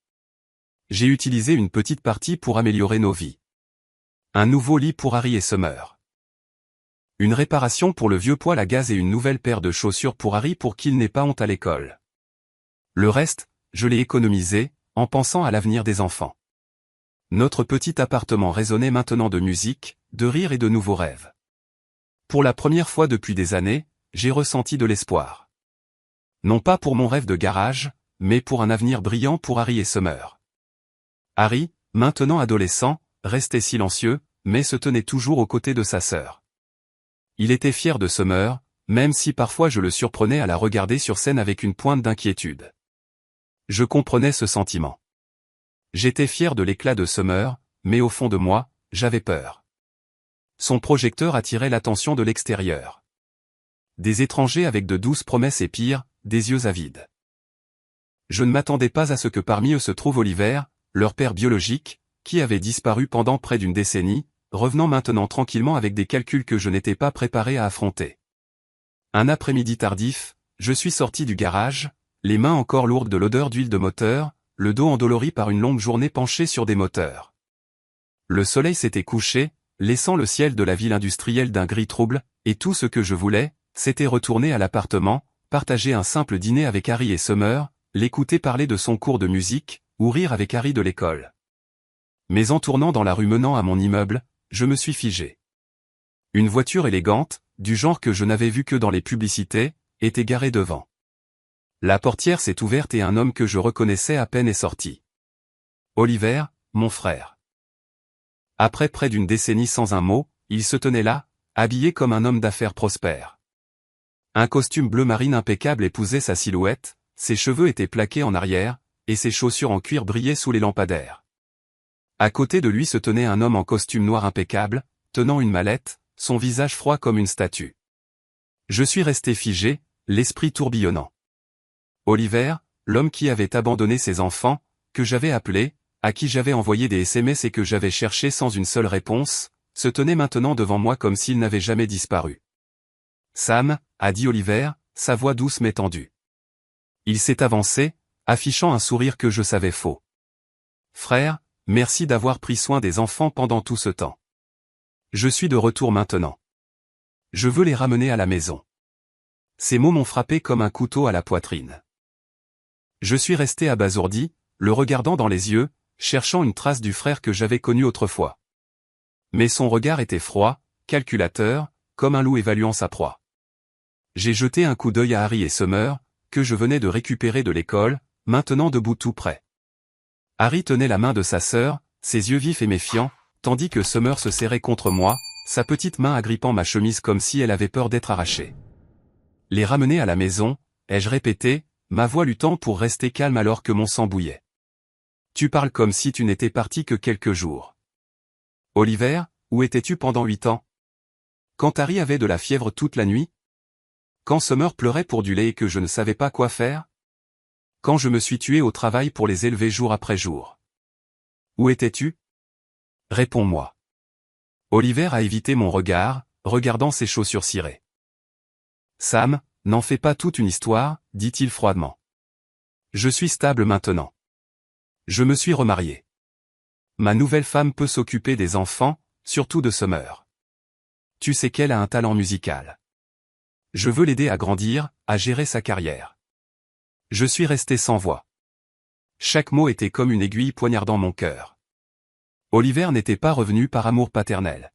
A: J'ai utilisé une petite partie pour améliorer nos vies. Un nouveau lit pour Harry et Summer. Une réparation pour le vieux poêle à gaz et une nouvelle paire de chaussures pour Harry pour qu'il n'ait pas honte à l'école. Le reste, je l'ai économisé, en pensant à l'avenir des enfants. Notre petit appartement résonnait maintenant de musique, de rire et de nouveaux rêves. Pour la première fois depuis des années, j'ai ressenti de l'espoir. Non pas pour mon rêve de garage, mais pour un avenir brillant pour Harry et Summer. Harry, maintenant adolescent, restait silencieux, mais se tenait toujours aux côtés de sa sœur. Il était fier de Summer, même si parfois je le surprenais à la regarder sur scène avec une pointe d'inquiétude. Je comprenais ce sentiment. J'étais fier de l'éclat de Summer, mais au fond de moi, j'avais peur. Son projecteur attirait l'attention de l'extérieur. Des étrangers avec de douces promesses et pire, des yeux avides. Je ne m'attendais pas à ce que parmi eux se trouve Oliver, leur père biologique, qui avait disparu pendant près d'une décennie, revenant maintenant tranquillement avec des calculs que je n'étais pas préparé à affronter. Un après-midi tardif, je suis sorti du garage, les mains encore lourdes de l'odeur d'huile de moteur, le dos endolori par une longue journée penchée sur des moteurs. Le soleil s'était couché, laissant le ciel de la ville industrielle d'un gris trouble, et tout ce que je voulais, c'était retourner à l'appartement, partager un simple dîner avec Harry et Summer, l'écouter parler de son cours de musique, ou rire avec Harry de l'école. Mais en tournant dans la rue menant à mon immeuble, je me suis figé. Une voiture élégante, du genre que je n'avais vu que dans les publicités, était garée devant. La portière s'est ouverte et un homme que je reconnaissais à peine est sorti. Oliver, mon frère. Après près d'une décennie sans un mot, il se tenait là, habillé comme un homme d'affaires prospère. Un costume bleu marine impeccable épousait sa silhouette, ses cheveux étaient plaqués en arrière, et ses chaussures en cuir brillaient sous les lampadaires. À côté de lui se tenait un homme en costume noir impeccable, tenant une mallette, son visage froid comme une statue. Je suis resté figé, l'esprit tourbillonnant. Oliver, l'homme qui avait abandonné ses enfants, que j'avais appelé, à qui j'avais envoyé des SMS et que j'avais cherché sans une seule réponse, se tenait maintenant devant moi comme s'il n'avait jamais disparu. Sam, a dit Oliver, sa voix douce mais tendue. Il s'est avancé, affichant un sourire que je savais faux. Frère, merci d'avoir pris soin des enfants pendant tout ce temps. Je suis de retour maintenant. Je veux les ramener à la maison. Ces mots m'ont frappé comme un couteau à la poitrine. Je suis resté abasourdi, le regardant dans les yeux, cherchant une trace du frère que j'avais connu autrefois. Mais son regard était froid, calculateur, comme un loup évaluant sa proie. J'ai jeté un coup d'œil à Harry et Summer, que je venais de récupérer de l'école, maintenant debout tout près. Harry tenait la main de sa sœur, ses yeux vifs et méfiants, tandis que Summer se serrait contre moi, sa petite main agrippant ma chemise comme si elle avait peur d'être arrachée. Les ramener à la maison, ai-je répété, ma voix luttant pour rester calme alors que mon sang bouillait. Tu parles comme si tu n'étais parti que quelques jours. Oliver, où étais-tu pendant 8 ans? Quand Harry avait de la fièvre toute la nuit? Quand Summer pleurait pour du lait et que je ne savais pas quoi faire? Quand je me suis tué au travail pour les élever jour après jour? Où étais-tu? Réponds-moi. Oliver a évité mon regard, regardant ses chaussures cirées. Sam, n'en fais pas toute une histoire, dit-il froidement. Je suis stable maintenant. Je me suis remarié. Ma nouvelle femme peut s'occuper des enfants, surtout de Summer. Tu sais qu'elle a un talent musical. Je veux l'aider à grandir, à gérer sa carrière. Je suis resté sans voix. Chaque mot était comme une aiguille poignardant mon cœur. Oliver n'était pas revenu par amour paternel.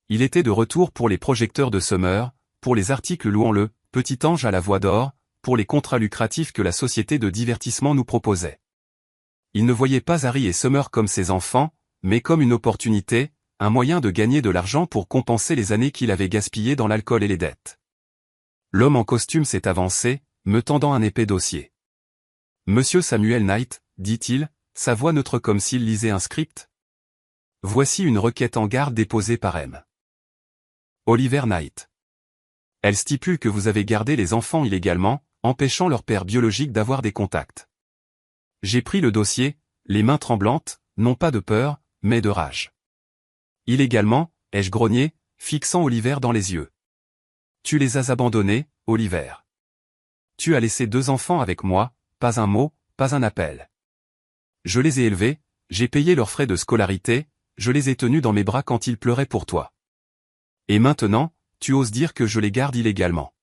A: Il était de retour pour les projecteurs de Summer, pour les articles louant le « petit ange à la voix d'or », pour les contrats lucratifs que la société de divertissement nous proposait. Il ne voyait pas Harry et Summer comme ses enfants, mais comme une opportunité, un moyen de gagner de l'argent pour compenser les années qu'il avait gaspillées dans l'alcool et les dettes. L'homme en costume s'est avancé, me tendant un épais dossier. « Monsieur Samuel Knight, dit-il, sa voix neutre comme s'il lisait un script. Voici une requête en garde déposée par M. Oliver Knight. Elle stipule que vous avez gardé les enfants illégalement, empêchant leur père biologique d'avoir des contacts. » J'ai pris le dossier, les mains tremblantes, non pas de peur, mais de rage. Illégalement, ai-je grogné, fixant Oliver dans les yeux. Tu les as abandonnés, Oliver. Tu as laissé 2 enfants avec moi, pas un mot, pas un appel. Je les ai élevés, j'ai payé leurs frais de scolarité, je les ai tenus dans mes bras quand ils pleuraient pour toi. Et maintenant, tu oses dire que je les garde illégalement.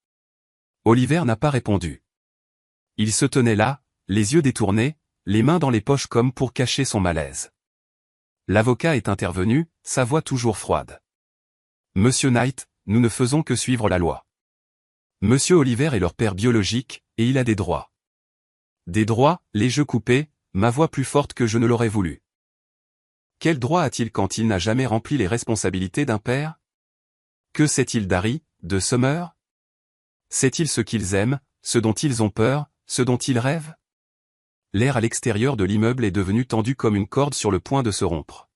A: Oliver n'a pas répondu. Il se tenait là, les yeux détournés, les mains dans les poches comme pour cacher son malaise. L'avocat est intervenu, sa voix toujours froide. Monsieur Knight, nous ne faisons que suivre la loi. Monsieur Oliver est leur père biologique, et il a des droits. Des droits, les yeux coupés, ma voix plus forte que je ne l'aurais voulu. Quel droit a-t-il quand il n'a jamais rempli les responsabilités d'un père? Que sait-il d'Harry, de Summer? Sait-il ce qu'ils aiment, ce dont ils ont peur, ce dont ils rêvent? L'air à l'extérieur de l'immeuble est devenu tendu comme une corde sur le point de se rompre.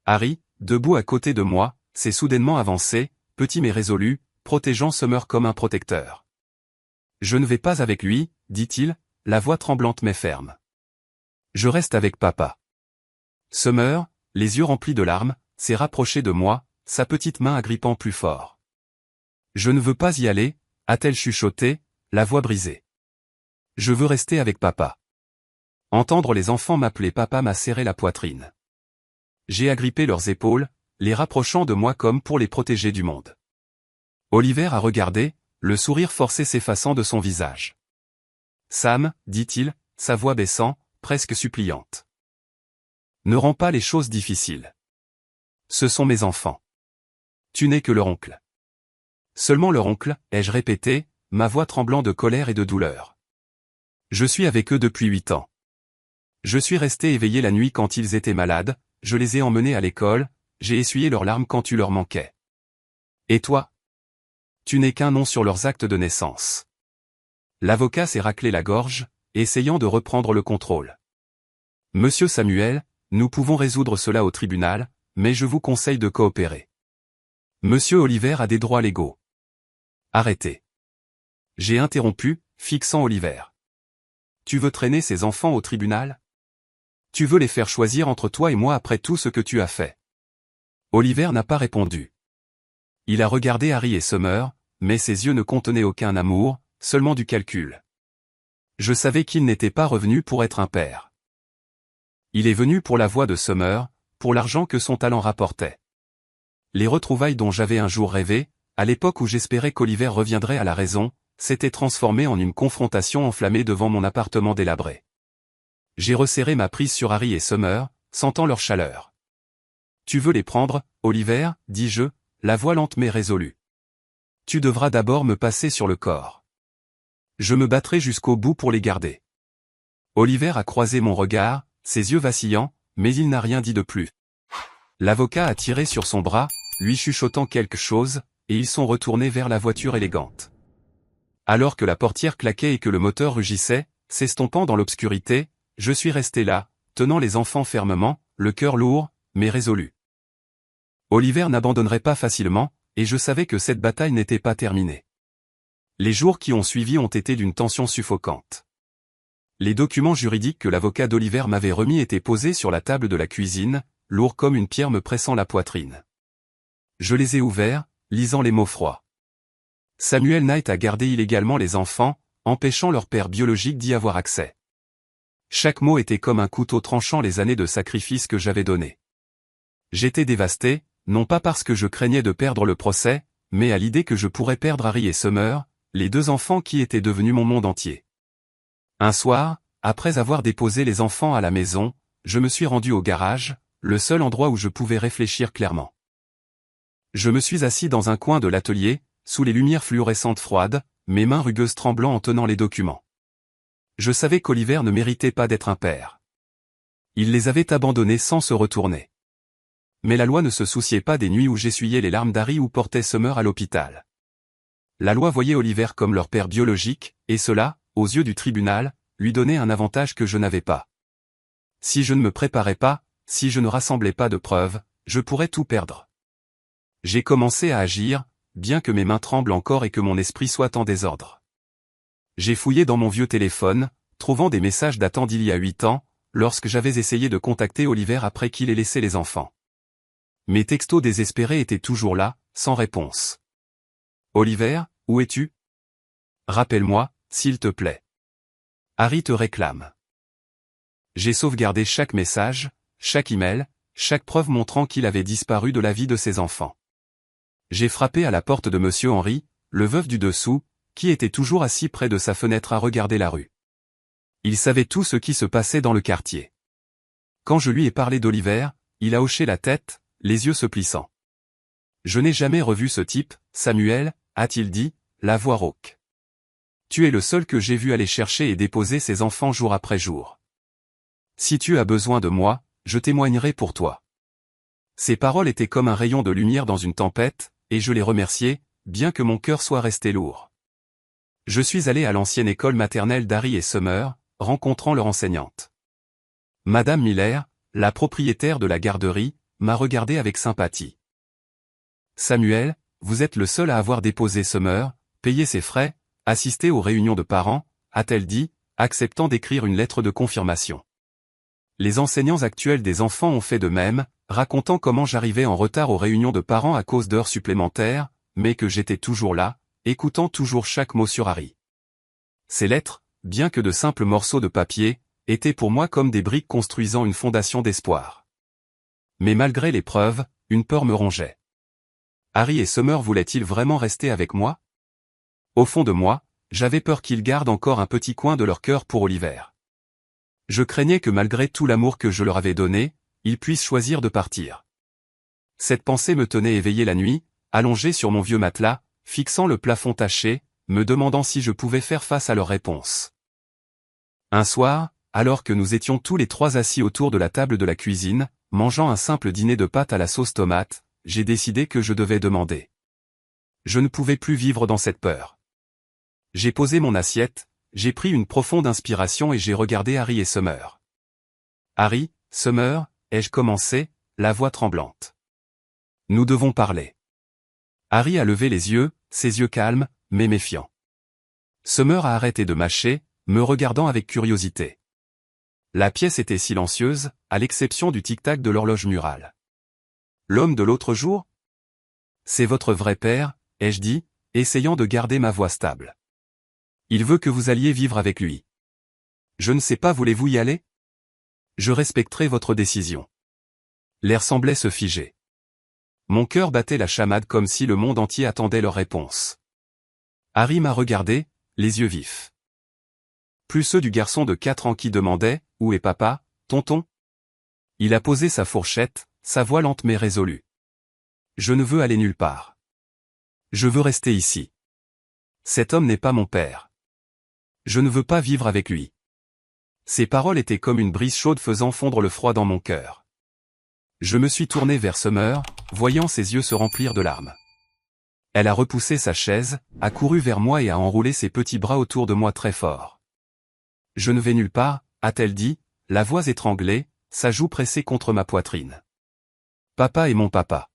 A: Harry, debout à côté de moi, s'est soudainement avancé, petit mais résolu, protégeant Summer comme un protecteur. Je ne vais pas avec lui, dit-il, la voix tremblante mais ferme. Je reste avec papa. Summer, les yeux remplis de larmes, s'est rapproché de moi, sa petite main agrippant plus fort. Je ne veux pas y aller, a-t-elle chuchoté, la voix brisée. Je veux rester avec papa. Entendre les enfants m'appeler papa m'a serré la poitrine. J'ai agrippé leurs épaules, les rapprochant de moi comme pour les protéger du monde. Oliver a regardé, le sourire forcé s'effaçant de son visage. Sam, dit-il, sa voix baissant, presque suppliante. Ne rends pas les choses difficiles. Ce sont mes enfants. Tu n'es que leur oncle. Seulement leur oncle, ai-je répété, ma voix tremblant de colère et de douleur. Je suis avec eux depuis 8 ans. Je suis resté éveillé la nuit quand ils étaient malades, je les ai emmenés à l'école, j'ai essuyé leurs larmes quand tu leur manquais. Et toi? Tu n'es qu'un nom sur leurs actes de naissance. L'avocat s'est raclé la gorge, essayant de reprendre le contrôle. Monsieur Samuel, nous pouvons résoudre cela au tribunal, mais je vous conseille de coopérer. Monsieur Oliver a des droits légaux. Arrêtez. J'ai interrompu, fixant Oliver. Tu veux traîner ces enfants au tribunal? Tu veux les faire choisir entre toi et moi après tout ce que tu as fait? Oliver n'a pas répondu. Il a regardé Harry et Summer, mais ses yeux ne contenaient aucun amour, seulement du calcul. Je savais qu'il n'était pas revenu pour être un père. Il est venu pour la voix de Summer, pour l'argent que son talent rapportait. Les retrouvailles dont j'avais un jour rêvé, à l'époque où j'espérais qu'Oliver reviendrait à la raison, s'étaient transformées en une confrontation enflammée devant mon appartement délabré. J'ai resserré ma prise sur Harry et Summer, sentant leur chaleur. Tu veux les prendre, Oliver, dis-je, la voix lente mais résolue. Tu devras d'abord me passer sur le corps. Je me battrai jusqu'au bout pour les garder. Oliver a croisé mon regard, ses yeux vacillants, mais il n'a rien dit de plus. L'avocat a tiré sur son bras, lui chuchotant quelque chose, et ils sont retournés vers la voiture élégante. Alors que la portière claquait et que le moteur rugissait, s'estompant dans l'obscurité, je suis resté là, tenant les enfants fermement, le cœur lourd, mais résolu. Oliver n'abandonnerait pas facilement, et je savais que cette bataille n'était pas terminée. Les jours qui ont suivi ont été d'une tension suffocante. Les documents juridiques que l'avocat d'Oliver m'avait remis étaient posés sur la table de la cuisine, lourds comme une pierre me pressant la poitrine. Je les ai ouverts, lisant les mots froids. Samuel Knight a gardé illégalement les enfants, empêchant leur père biologique d'y avoir accès. Chaque mot était comme un couteau tranchant les années de sacrifice que j'avais données. J'étais dévasté, non pas parce que je craignais de perdre le procès, mais à l'idée que je pourrais perdre Harry et Summer, les deux enfants qui étaient devenus mon monde entier. Un soir, après avoir déposé les enfants à la maison, je me suis rendu au garage, le seul endroit où je pouvais réfléchir clairement. Je me suis assis dans un coin de l'atelier, sous les lumières fluorescentes froides, mes mains rugueuses tremblant en tenant les documents. Je savais qu'Oliver ne méritait pas d'être un père. Il les avait abandonnés sans se retourner. Mais la loi ne se souciait pas des nuits où j'essuyais les larmes d'Harry ou portais Summer à l'hôpital. La loi voyait Oliver comme leur père biologique, et cela, aux yeux du tribunal, lui donnait un avantage que je n'avais pas. Si je ne me préparais pas, si je ne rassemblais pas de preuves, je pourrais tout perdre. J'ai commencé à agir, bien que mes mains tremblent encore et que mon esprit soit en désordre. J'ai fouillé dans mon vieux téléphone, trouvant des messages datant d'il y a 8 ans, lorsque j'avais essayé de contacter Oliver après qu'il ait laissé les enfants. Mes textos désespérés étaient toujours là, sans réponse. Oliver, où es-tu? Rappelle-moi, s'il te plaît. Harry te réclame. J'ai sauvegardé chaque message, chaque email, chaque preuve montrant qu'il avait disparu de la vie de ses enfants. J'ai frappé à la porte de Monsieur Henry, le veuf du dessous, qui était toujours assis près de sa fenêtre à regarder la rue. Il savait tout ce qui se passait dans le quartier. Quand je lui ai parlé d'Oliver, il a hoché la tête, les yeux se plissant. Je n'ai jamais revu ce type, Samuel, a-t-il dit, la voix rauque. Tu es le seul que j'ai vu aller chercher et déposer ses enfants jour après jour. Si tu as besoin de moi, je témoignerai pour toi. Ces paroles étaient comme un rayon de lumière dans une tempête, et je les remerciais, bien que mon cœur soit resté lourd. Je suis allé à l'ancienne école maternelle d'Harry et Summer, rencontrant leur enseignante. Madame Miller, la propriétaire de la garderie, m'a regardé avec sympathie. Samuel, vous êtes le seul à avoir déposé Summer, payé ses frais, assisté aux réunions de parents, a-t-elle dit, acceptant d'écrire une lettre de confirmation. Les enseignants actuels des enfants ont fait de même, racontant comment j'arrivais en retard aux réunions de parents à cause d'heures supplémentaires, mais que j'étais toujours là, écoutant toujours chaque mot sur Harry. Ces lettres, bien que de simples morceaux de papier, étaient pour moi comme des briques construisant une fondation d'espoir. Mais malgré les preuves, une peur me rongeait. Harry et Summer voulaient-ils vraiment rester avec moi? Au fond de moi, j'avais peur qu'ils gardent encore un petit coin de leur cœur pour Oliver. Je craignais que malgré tout l'amour que je leur avais donné, ils puissent choisir de partir. Cette pensée me tenait éveillé la nuit, allongé sur mon vieux matelas, fixant le plafond taché, me demandant si je pouvais faire face à leurs réponses. Un soir, alors que nous étions tous les trois assis autour de la table de la cuisine, mangeant un simple dîner de pâtes à la sauce tomate, j'ai décidé que je devais demander. Je ne pouvais plus vivre dans cette peur. J'ai posé mon assiette, j'ai pris une profonde inspiration et j'ai regardé Harry et Summer. Harry, Summer, ai-je commencé, la voix tremblante. Nous devons parler. Harry a levé les yeux, ses yeux calmes, mais méfiants. Summer a arrêté de mâcher, me regardant avec curiosité. La pièce était silencieuse, à l'exception du tic-tac de l'horloge murale. L'homme de l'autre jour? C'est votre vrai père, ai-je dit, essayant de garder ma voix stable. Il veut que vous alliez vivre avec lui. Je ne sais pas, voulez-vous y aller? Je respecterai votre décision. L'air semblait se figer. Mon cœur battait la chamade comme si le monde entier attendait leur réponse. Harry m'a regardé, les yeux vifs. Plus ceux du garçon de 4 ans qui demandait « Où est papa, tonton ?» Il a posé sa fourchette, sa voix lente mais résolue. Je ne veux aller nulle part. Je veux rester ici. Cet homme n'est pas mon père. Je ne veux pas vivre avec lui. Ces paroles étaient comme une brise chaude faisant fondre le froid dans mon cœur. Je me suis tourné vers Summer, voyant ses yeux se remplir de larmes. Elle a repoussé sa chaise, a couru vers moi et a enroulé ses petits bras autour de moi très fort. « Je ne vais nulle part », a-t-elle dit, la voix étranglée, sa joue pressée contre ma poitrine. Papa est mon papa.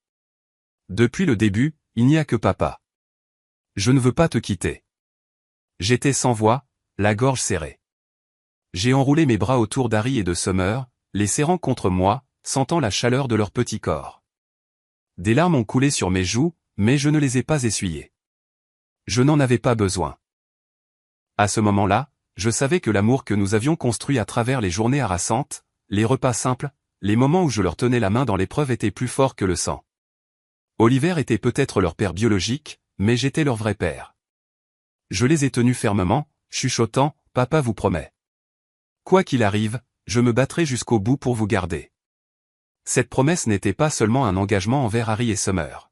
A: Depuis le début, il n'y a que papa. Je ne veux pas te quitter. J'étais sans voix, la gorge serrée. J'ai enroulé mes bras autour d'Harry et de Summer, les serrant contre moi, sentant la chaleur de leur petit corps. Des larmes ont coulé sur mes joues, mais je ne les ai pas essuyées. Je n'en avais pas besoin. À ce moment-là, je savais que l'amour que nous avions construit à travers les journées harassantes, les repas simples, les moments où je leur tenais la main dans l'épreuve était plus fort que le sang. Oliver était peut-être leur père biologique, mais j'étais leur vrai père. Je les ai tenus fermement, chuchotant, « Papa vous promet. Quoi qu'il arrive, je me battrai jusqu'au bout pour vous garder. » Cette promesse n'était pas seulement un engagement envers Harry et Summer.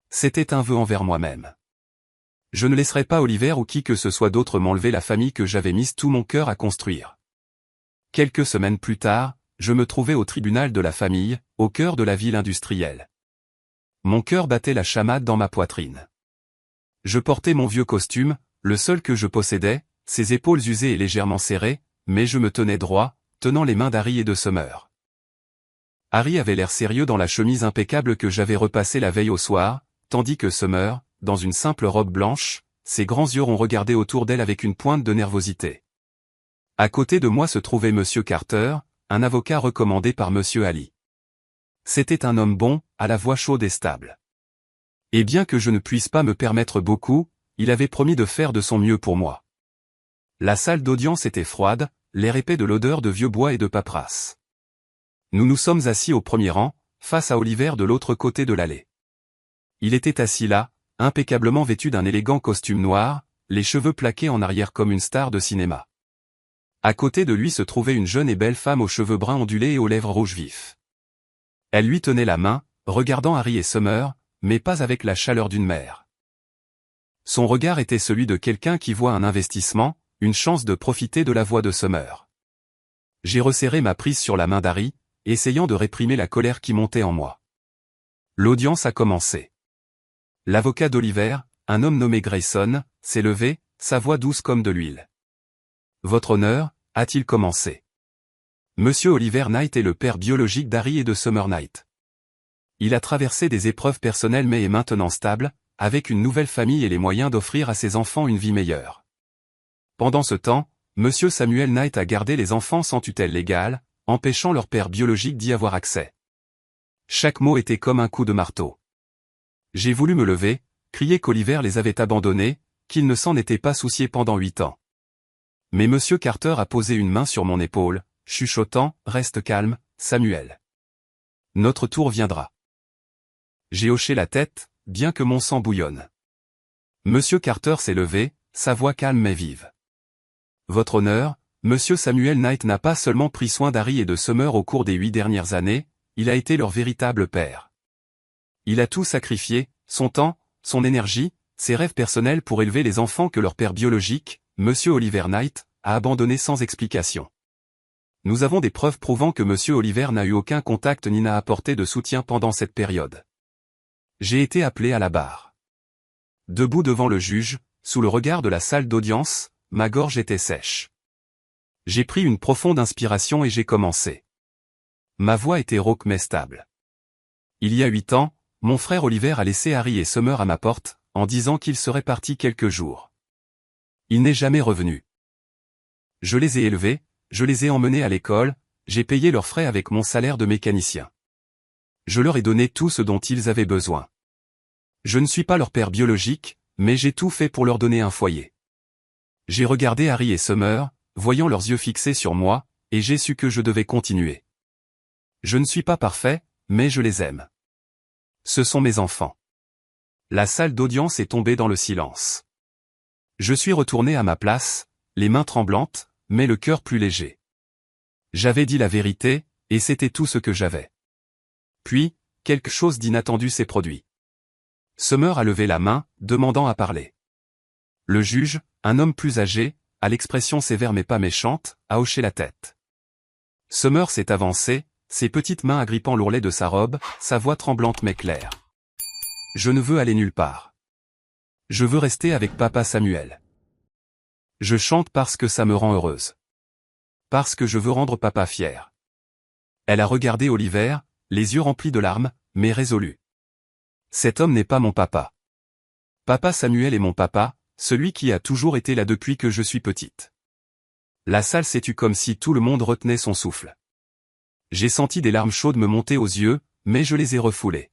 A: C'était un vœu envers moi-même. Je ne laisserai pas Oliver ou qui que ce soit d'autre m'enlever la famille que j'avais mise tout mon cœur à construire. Quelques semaines plus tard, je me trouvais au tribunal de la famille, au cœur de la ville industrielle. Mon cœur battait la chamade dans ma poitrine. Je portais mon vieux costume, le seul que je possédais, ses épaules usées et légèrement serrées, mais je me tenais droit, tenant les mains d'Harry et de Summer. Harry avait l'air sérieux dans la chemise impeccable que j'avais repassée la veille au soir, tandis que Summer, dans une simple robe blanche, ses grands yeux ont regardé autour d'elle avec une pointe de nervosité. À côté de moi se trouvait Monsieur Carter, un avocat recommandé par Monsieur Ali. C'était un homme bon, à la voix chaude et stable. Et bien que je ne puisse pas me permettre beaucoup, il avait promis de faire de son mieux pour moi. La salle d'audience était froide, l'air épais de l'odeur de vieux bois et de paperasse. Nous nous sommes assis au premier rang, face à Oliver de l'autre côté de l'allée. Il était assis là, impeccablement vêtu d'un élégant costume noir, les cheveux plaqués en arrière comme une star de cinéma. À côté de lui se trouvait une jeune et belle femme aux cheveux bruns ondulés et aux lèvres rouges vifs. Elle lui tenait la main, regardant Harry et Summer, mais pas avec la chaleur d'une mère. Son regard était celui de quelqu'un qui voit un investissement, une chance de profiter de la voix de Summer. J'ai resserré ma prise sur la main d'Harry, essayant de réprimer la colère qui montait en moi. L'audience a commencé. L'avocat d'Oliver, un homme nommé Grayson, s'est levé, sa voix douce comme de l'huile. « Votre honneur » a-t-il commencé. Monsieur Oliver Knight est le père biologique d'Harry et de Summer Knight. Il a traversé des épreuves personnelles mais est maintenant stable, avec une nouvelle famille et les moyens d'offrir à ses enfants une vie meilleure. Pendant ce temps, Monsieur Samuel Knight a gardé les enfants sans tutelle légale, empêchant leur père biologique d'y avoir accès. Chaque mot était comme un coup de marteau. J'ai voulu me lever, crier qu'Oliver les avait abandonnés, qu'il ne s'en était pas soucié pendant 8 ans. Mais Monsieur Carter a posé une main sur mon épaule, chuchotant, « Reste calme, Samuel. Notre tour viendra. » J'ai hoché la tête, bien que mon sang bouillonne. Monsieur Carter s'est levé, sa voix calme mais vive. « Votre honneur, Monsieur Samuel Knight n'a pas seulement pris soin d'Harry et de Summer au cours des 8 dernières années, il a été leur véritable père. Il a tout sacrifié, son temps, son énergie, ses rêves personnels pour élever les enfants que leur père biologique, Monsieur Oliver Knight, a abandonnés sans explication. Nous avons des preuves prouvant que Monsieur Oliver n'a eu aucun contact ni n'a apporté de soutien pendant cette période. J'ai été appelé à la barre. Debout devant le juge, sous le regard de la salle d'audience, ma gorge était sèche. J'ai pris une profonde inspiration et j'ai commencé. Ma voix était rauque mais stable. Il y a 8 ans, mon frère Oliver a laissé Harry et Summer à ma porte, en disant qu'il serait parti quelques jours. Il n'est jamais revenu. Je les ai élevés, je les ai emmenés à l'école, j'ai payé leurs frais avec mon salaire de mécanicien. Je leur ai donné tout ce dont ils avaient besoin. Je ne suis pas leur père biologique, mais j'ai tout fait pour leur donner un foyer. J'ai regardé Harry et Summer, voyant leurs yeux fixés sur moi, et j'ai su que je devais continuer. Je ne suis pas parfait, mais je les aime. Ce sont mes enfants. La salle d'audience est tombée dans le silence. Je suis retourné à ma place, les mains tremblantes, mais le cœur plus léger. J'avais dit la vérité, et c'était tout ce que j'avais. Puis, quelque chose d'inattendu s'est produit. Summer a levé la main, demandant à parler. Le juge, un homme plus âgé, à l'expression sévère mais pas méchante, a hoché la tête. Summer s'est avancé, ses petites mains agrippant l'ourlet de sa robe, sa voix tremblante mais claire. Je ne veux aller nulle part. Je veux rester avec papa Samuel. Je chante parce que ça me rend heureuse. Parce que je veux rendre papa fier. Elle a regardé Oliver, les yeux remplis de larmes, mais résolue. Cet homme n'est pas mon papa. Papa Samuel est mon papa, celui qui a toujours été là depuis que je suis petite. La salle s'est tue comme si tout le monde retenait son souffle. J'ai senti des larmes chaudes me monter aux yeux, mais je les ai refoulées.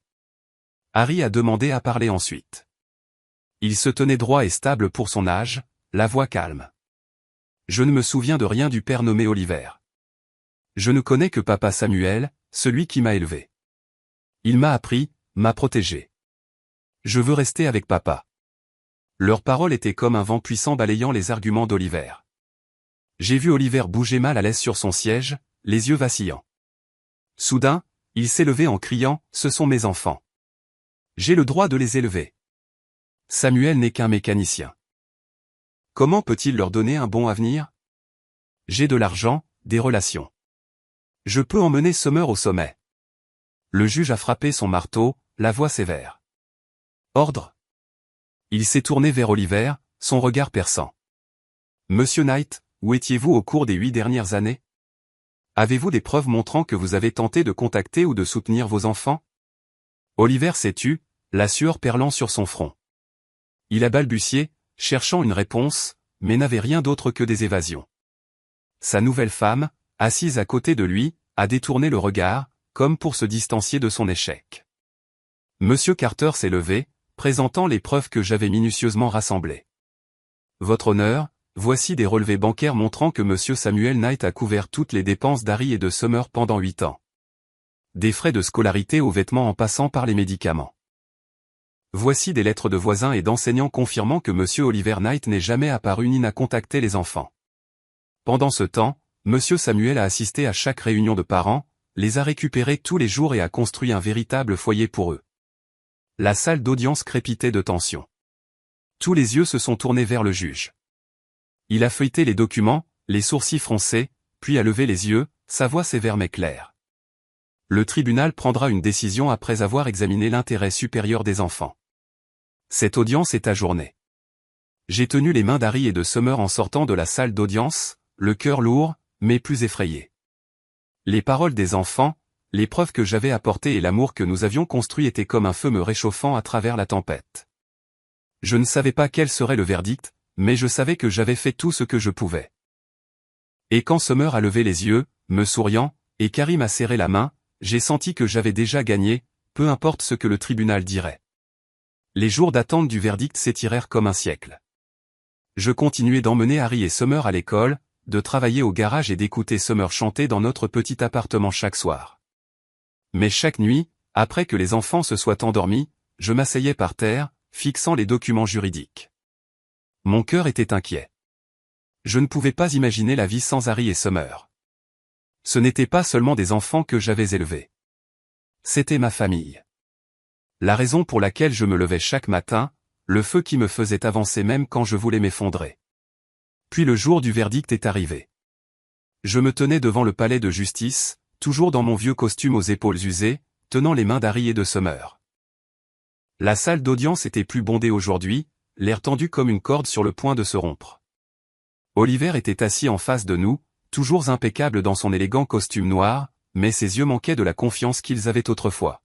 A: Harry a demandé à parler ensuite. Il se tenait droit et stable pour son âge, la voix calme. Je ne me souviens de rien du père nommé Oliver. Je ne connais que papa Samuel, celui qui m'a élevé. Il m'a appris, m'a protégé. Je veux rester avec papa. Leurs paroles étaient comme un vent puissant balayant les arguments d'Oliver. J'ai vu Oliver bouger mal à l'aise sur son siège, les yeux vacillants. Soudain, il s'est levé en criant « Ce sont mes enfants. J'ai le droit de les élever. Samuel n'est qu'un mécanicien. Comment peut-il leur donner un bon avenir? J'ai de l'argent, des relations. Je peux emmener Summer au sommet. » Le juge a frappé son marteau, la voix sévère. Ordre. Il s'est tourné vers Oliver, son regard perçant. Monsieur Knight, où étiez-vous au cours des 8 dernières années? Avez-vous des preuves montrant que vous avez tenté de contacter ou de soutenir vos enfants? Oliver s'est tu, la sueur perlant sur son front. Il a balbutié, cherchant une réponse, mais n'avait rien d'autre que des évasions. Sa nouvelle femme, assise à côté de lui, a détourné le regard, comme pour se distancier de son échec. Monsieur Carter s'est levé, présentant les preuves que j'avais minutieusement rassemblées. Votre honneur, voici des relevés bancaires montrant que Monsieur Samuel Knight a couvert toutes les dépenses d'Harry et de Summer pendant 8 ans. Des frais de scolarité aux vêtements en passant par les médicaments. Voici des lettres de voisins et d'enseignants confirmant que Monsieur Oliver Knight n'est jamais apparu ni n'a contacté les enfants. Pendant ce temps, Monsieur Samuel a assisté à chaque réunion de parents, les a récupérés tous les jours et a construit un véritable foyer pour eux. La salle d'audience crépitait de tension. Tous les yeux se sont tournés vers le juge. Il a feuilleté les documents, les sourcils froncés, puis a levé les yeux, sa voix sévère mais claire. Le tribunal prendra une décision après avoir examiné l'intérêt supérieur des enfants. Cette audience est ajournée. J'ai tenu les mains d'Harry et de Summer en sortant de la salle d'audience, le cœur lourd, mais plus effrayé. Les paroles des enfants, les preuves que j'avais apportées et l'amour que nous avions construit étaient comme un feu me réchauffant à travers la tempête. Je ne savais pas quel serait le verdict, mais je savais que j'avais fait tout ce que je pouvais. Et quand Summer a levé les yeux, me souriant, et qu'Harry m'a serré la main, j'ai senti que j'avais déjà gagné, peu importe ce que le tribunal dirait. Les jours d'attente du verdict s'étirèrent comme un siècle. Je continuais d'emmener Harry et Summer à l'école, de travailler au garage et d'écouter Summer chanter dans notre petit appartement chaque soir. Mais chaque nuit, après que les enfants se soient endormis, je m'asseyais par terre, fixant les documents juridiques. Mon cœur était inquiet. Je ne pouvais pas imaginer la vie sans Harry et Summer. Ce n'étaient pas seulement des enfants que j'avais élevés. C'était ma famille. La raison pour laquelle je me levais chaque matin, le feu qui me faisait avancer même quand je voulais m'effondrer. Puis le jour du verdict est arrivé. Je me tenais devant le palais de justice, toujours dans mon vieux costume aux épaules usées, tenant les mains d'Harry et de Summer. La salle d'audience était plus bondée aujourd'hui, l'air tendu comme une corde sur le point de se rompre. Oliver était assis en face de nous, toujours impeccable dans son élégant costume noir, mais ses yeux manquaient de la confiance qu'ils avaient autrefois.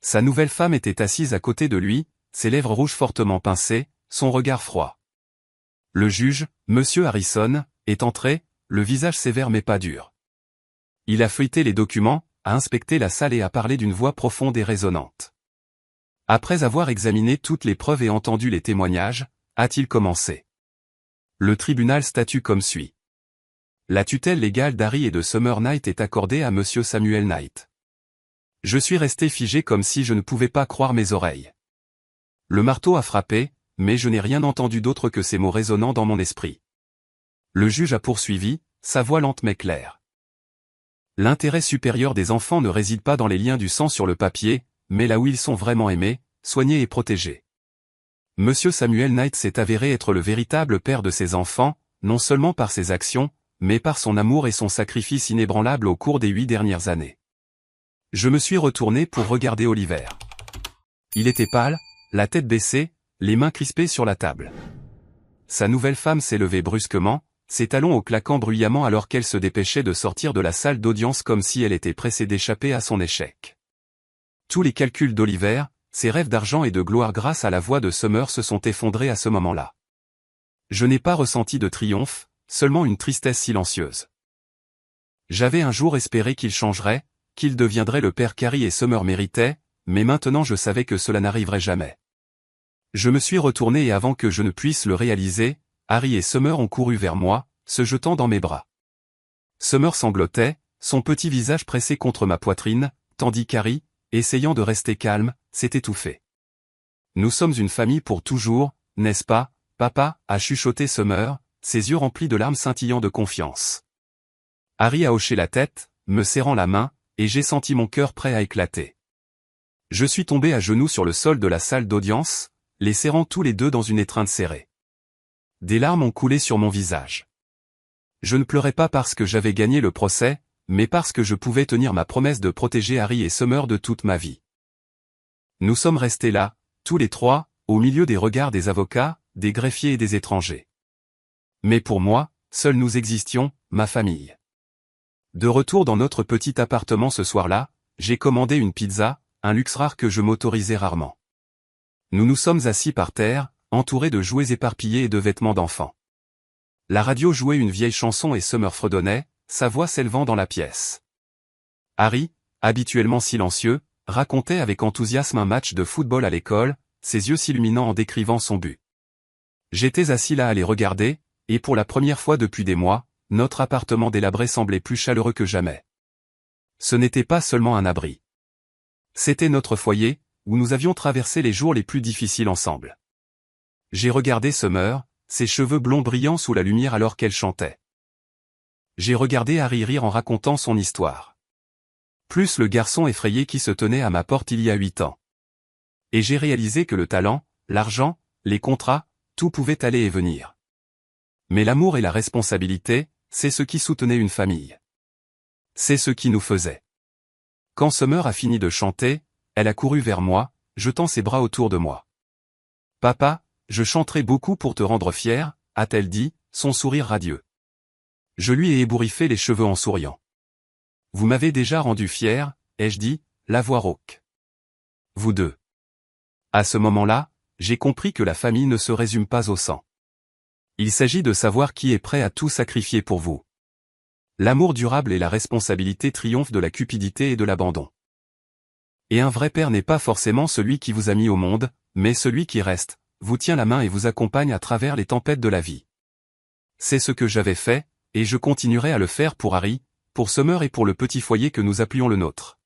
A: Sa nouvelle femme était assise à côté de lui, ses lèvres rouges fortement pincées, son regard froid. Le juge, Monsieur Harrison, est entré, le visage sévère mais pas dur. Il a feuilleté les documents, a inspecté la salle et a parlé d'une voix profonde et résonnante. Après avoir examiné toutes les preuves et entendu les témoignages, a-t-il commencé. Le tribunal statue comme suit. La tutelle légale d'Harry et de Summer Knight est accordée à Monsieur Samuel Knight. Je suis resté figé comme si je ne pouvais pas croire mes oreilles. Le marteau a frappé, mais je n'ai rien entendu d'autre que ces mots résonnant dans mon esprit. Le juge a poursuivi, sa voix lente mais claire. L'intérêt supérieur des enfants ne réside pas dans les liens du sang sur le papier, mais là où ils sont vraiment aimés, soignés et protégés. Monsieur Samuel Knight s'est avéré être le véritable père de ses enfants, non seulement par ses actions, mais par son amour et son sacrifice inébranlable au cours des 8 dernières années. Je me suis retourné pour regarder Oliver. Il était pâle, la tête baissée, les mains crispées sur la table. Sa nouvelle femme s'est levée brusquement, ses talons au claquant bruyamment alors qu'elle se dépêchait de sortir de la salle d'audience comme si elle était pressée d'échapper à son échec. Tous les calculs d'Oliver, ses rêves d'argent et de gloire grâce à la voix de Summer se sont effondrés à ce moment-là. Je n'ai pas ressenti de triomphe, seulement une tristesse silencieuse. J'avais un jour espéré qu'il changerait, qu'il deviendrait le père qu'Harry et Summer méritaient, mais maintenant je savais que cela n'arriverait jamais. Je me suis retourné et avant que je ne puisse le réaliser, Harry et Summer ont couru vers moi, se jetant dans mes bras. Summer sanglotait, son petit visage pressé contre ma poitrine, tandis qu'Harry, essayant de rester calme, s'est étouffé. Nous sommes une famille pour toujours, n'est-ce pas, papa, a chuchoté Summer, ses yeux remplis de larmes scintillant de confiance. Harry a hoché la tête, me serrant la main, et j'ai senti mon cœur prêt à éclater. Je suis tombé à genoux sur le sol de la salle d'audience, les serrant tous les deux dans une étreinte serrée. Des larmes ont coulé sur mon visage. Je ne pleurais pas parce que j'avais gagné le procès, mais parce que je pouvais tenir ma promesse de protéger Harry et Summer de toute ma vie. Nous sommes restés là, tous les trois, au milieu des regards des avocats, des greffiers et des étrangers. Mais pour moi, seuls nous existions, ma famille. De retour dans notre petit appartement ce soir-là, j'ai commandé une pizza, un luxe rare que je m'autorisais rarement. Nous nous sommes assis par terre, entourés de jouets éparpillés et de vêtements d'enfants. La radio jouait une vieille chanson et Summer fredonnait, sa voix s'élevant dans la pièce. Harry, habituellement silencieux, racontait avec enthousiasme un match de football à l'école, ses yeux s'illuminant en décrivant son but. J'étais assis là à les regarder, et pour la première fois depuis des mois, notre appartement délabré semblait plus chaleureux que jamais. Ce n'était pas seulement un abri. C'était notre foyer, où nous avions traversé les jours les plus difficiles ensemble. J'ai regardé Summer, ses cheveux blonds brillants sous la lumière alors qu'elle chantait. J'ai regardé Harry rire en racontant son histoire. Plus le garçon effrayé qui se tenait à ma porte il y a 8 ans. Et j'ai réalisé que le talent, l'argent, les contrats, tout pouvait aller et venir. Mais l'amour et la responsabilité, c'est ce qui soutenait une famille. C'est ce qui nous faisait. Quand Summer a fini de chanter, elle a couru vers moi, jetant ses bras autour de moi. « Papa, je chanterai beaucoup pour te rendre fier, » a-t-elle dit, son sourire radieux. Je lui ai ébouriffé les cheveux en souriant. « Vous m'avez déjà rendu fier, » ai-je dit, la voix rauque. « Vous deux. » À ce moment-là, j'ai compris que la famille ne se résume pas au sang. Il s'agit de savoir qui est prêt à tout sacrifier pour vous. L'amour durable et la responsabilité triomphent de la cupidité et de l'abandon. Et un vrai père n'est pas forcément celui qui vous a mis au monde, mais celui qui reste, vous tient la main et vous accompagne à travers les tempêtes de la vie. C'est ce que j'avais fait, et je continuerai à le faire pour Harry, pour Summer et pour le petit foyer que nous appelions le nôtre.